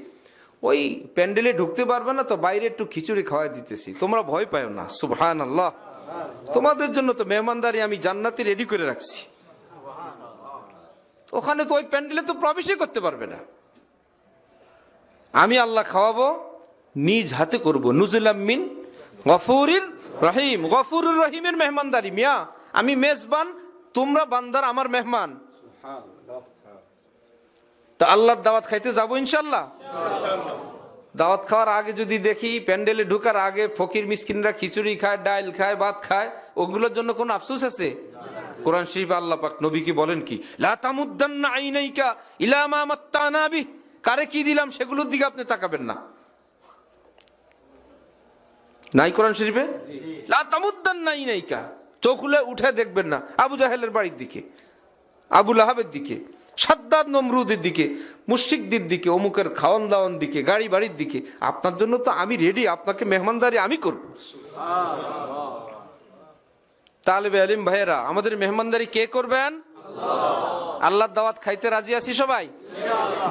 ওই প্যান্ডেলে ঢুকতে পারবে না, তো বাইরে একটু খিচুড়ি খাওয়াই দিতেছি, তোমরা ভয় পাও না। সুবহানাল্লাহ, তোমাদের জন্য তো মেহমানদারি আমি জান্নাতে রেডি করে রাখছি। ওখানে তো ওই প্যান্ডেলে তো প্রবেশই করতে পারবে না। আমি আল্লাহ খাওয়াবো, নিজ হাতে করব। নুজুলাম মিন গফুরির রহিম, গফুরুর রহিমের মেহমানদারি। মিয়া আমি মেজবান, তোমরা বান্দার আমার মেহমান। তা আল্লাহর দাওয়াত খাইতে যাবো ইনশাল্লাহ। দাওয়াত খাওয়ার আগে যদি দেখি প্যান্ডেলে ঢুকার আগে ফকির মিসকিনরা খিচুড়ি খায়, ডাল খায়, ভাত খায়, ওগুলোর জন্য কোনো আফসোস আছে? কোরআন শরীফ আল্লাহ পাক নবীকে বলেন কি, লা তামুদ্দান্না আইনাইকা ইলা মা মাত্তানা বিহি, কারে কি দিলাম সেগুলোর দিকে আপনি তাকাবেন না। নাই কোরআন শরীফে? লা তামুদ্দান্না আইনাইকা, চোখ খুলে উঠে দেখবেন না আবু জাহেলের বাড়ির দিকে, আবু লাহাবের দিকে, সাদ্দাদ নমরুদের দিকে, মুশরিকদের দিকে, অমুকের খাওয়ান দাওয়ান দিকে, গাড়ি বাড়ির দিকে। আপনার জন্য তো আমি রেডি, আপনাকে মেহমানদারি আমি করব। তালেবে আলিম ভাইয়েরা, আমাদের মেহমানদারি কে করবেন? আল্লাহর দাওয়াত খাইতে রাজি আছি সবাই?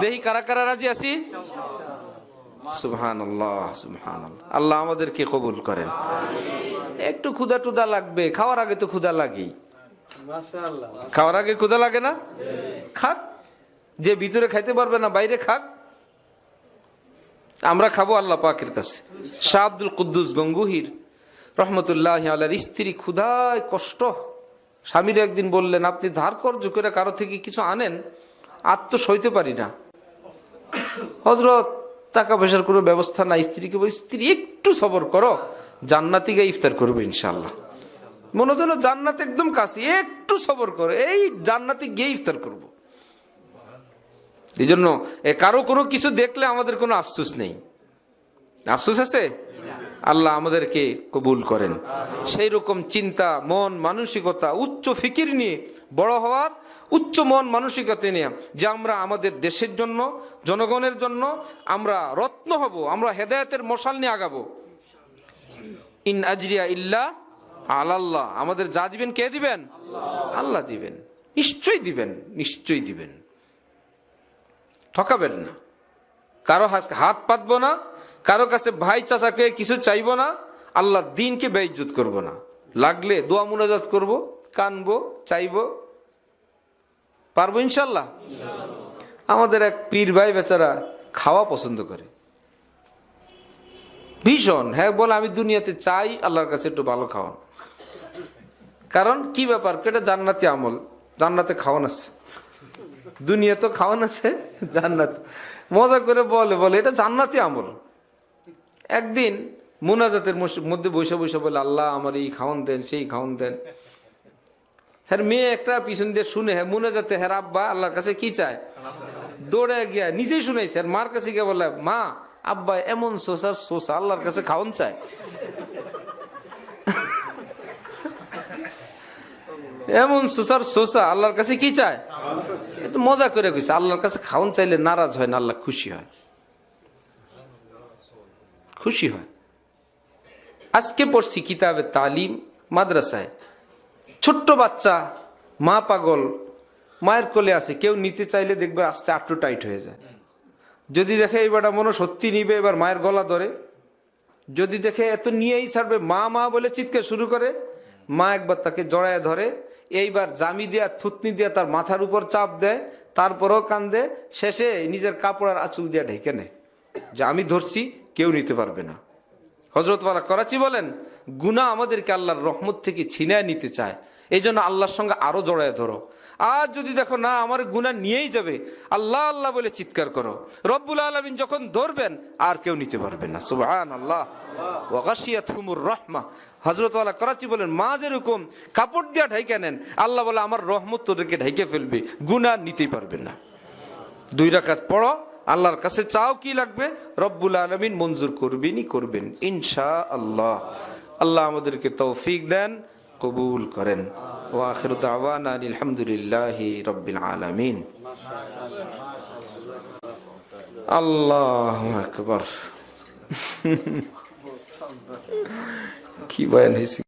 দেখি কারা কারা রাজি আছি। সুবহানাল্লাহ, সুবহানাল্লাহ। আল্লাহ আমাদেরকে কবুল করেন। একটু ক্ষুধা টুধা লাগবে, খাওয়ার আগে তো ক্ষুধা লাগেই। খাওয়ার আগে ক্ষুধা লাগে না? খাক, যে ভিতরে খাইতে পারবে না বাইরে খাক। আমরা খাবো আল্লাহ পাকের কাছে। শাহ আব্দুল কুদ্দুস গঙ্গুহির রহমতুল্লাহ আলাইহির স্ত্রী ক্ষুধায় কষ্ট, স্বামীর একদিন বললেন, আপনি ধার কর্জ করে কারো থেকে কিছু আনেন, আর তো সইতে পারি না। হযরত টাকা পয়সার কোনো ব্যবস্থা নাই। স্ত্রীকে বলি, স্ত্রী একটু সবর করো, জান্নাতে গিয়ে ইফতার করবো ইনশাআল্লাহ। মনে হলো জান্নাত একদম কাছে, একটু সবর করো, এই জান্নাতে গিয়ে ইফতার করবো। এই জন্য কারো কোনো কিছু দেখলে আমাদের কোনো আফসোস নেই। আফসোস আছে? আল্লাহ আমাদেরকে কবুল করেন। সেই রকম চিন্তা, মন মানসিকতা, উচ্চ ফিকির নিয়ে বড় হওয়ার, উচ্চ মন মানসিকতা নিয়ে যে আমরা আমাদের দেশের জন্য, জনগণের জন্য আমরা রত্ন হব, আমরা হেদায়েতের মশাল নিয়ে আগাবো। ইন আজরিয়া ইল্লা আলাল্লাহ, আমাদের যা দিবেন কে দিবেন? আল্লাহ দিবেন, নিশ্চয়ই দিবেন, নিশ্চয়ই দিবেন। ঠকাবেন না, কারো হাত পাতবো না, কারো কাছে ভাই চাচাকে কিছু চাইবো না, আল্লাহ দিনকে বেইজ্জত করব না। লাগলে দোয়া মুনাজাত করব, কানবো, চাইবো, পারবো ইনশাল্লাহ। আমাদের এক পীর ভাই বেচারা খাওয়া পছন্দ করে ভীষণ। হ্যাঁ বলে, আমি দুনিয়াতে চাই আল্লাহর কাছে একটু ভালো খাওয়ান। কারণ কি ব্যাপার, এটা জান্নাতি আমল, জান্নাতে খাওয়ান আছে, দুনিয়া তো খাওয়ান আছে, জান্নাত। মজা করে বলে এটা জান্নাতি আমল। একদিন মুনাজাতের মধ্যে বসে বসে বলে, আল্লাহ আমার এই খাওয়ান দেন, সেই খাওয়ান দেন। হ্যাঁ মেয়ে একটা পিছন দিয়ে শুনে, হ্যাঁ মুনাজাতে হ্যাঁ আব্বা আল্লাহর কাছে কি চায়, দৌড়ে গিয়া নিজেই শুনাইছে। আর মার কাছে গিয়ে বলে, মা আব্বা এমন সোসার সোসা আল্লাহর কাছে খাওয়ান চায়। এমন সোসার সোসা আল্লাহর কাছে কি চায়? একটু মজা করে কইছে, আল্লাহর কাছে খাওয়ান চাইলে নারাজ হয় না, আল্লাহ খুশি হয়, খুশি হয়। আজকে পড়ছি কিতাবে তালিম মাদ্রাসায়, ছোট্ট বাচ্চা, মা পাগল, মায়ের কোলে আছে, কেউ নিতে চাইলে দেখবে আস্তে আটটু টাইট হয়ে যায়। যদি দেখে এইবারটা মনে সত্যি নিবে, এবার মায়ের গলা ধরে। যদি দেখে এত নিয়েই ছাড়বে, মা মা বলে চিৎকার শুরু করে, মা একবার তাকে জড়ায় ধরে, এইবার জামি দিয়া থুতনি দিয়া তার মাথার উপর চাপ দেয়, তারপরেও কান্দে, শেষে নিজের কাপড় আর আঁচল দিয়া ঢেকে নেয় যে আমি ধরছি, কেউ নিতে পারবে না। হযরত ওয়ালা করাচি বলেন, গুনাহ আমাদেরকে আল্লাহর রহমত থেকে ছিনায় নিতে চায়, এই জন্য আল্লাহর সঙ্গে আরো জড়ায় ধরো। আর যদি দেখো না আমার গুনাহ নিয়েই যাবে, আল্লাহ আল্লাহ বলে চিৎকার করো। রব্বুল আলামিন যখন ধরবেন আর কেউ নিতে পারবে না। সুবহানাল্লাহ। ওয়া গাশিয়াতহুমুর রাহমা, হযরত ওয়ালা করাচি বলেন, মা যেরকম কাপড় দিয়া ঢাইকে নেন, আল্লাহ বলে আমার রহমত তোদেরকে ঢাইকে ফেলবে, গুনাহ নিতেই পারবে না। 2 রাকাত পড়ো, আল্লাহর কাছে চাও কি লাগবে, রব্বুল আলামিন মঞ্জুর করবেনই করবেন ইনশাআল্লাহ। আল্লাহ আমাদেরকে তৌফিক দেন, কবুল করেন। ওয়া আখিরু দাওয়ানা আলহামদুলিল্লাহি রাব্বিল আলামিন। আল্লাহু আকবার। কি বয়ান হয়েছে।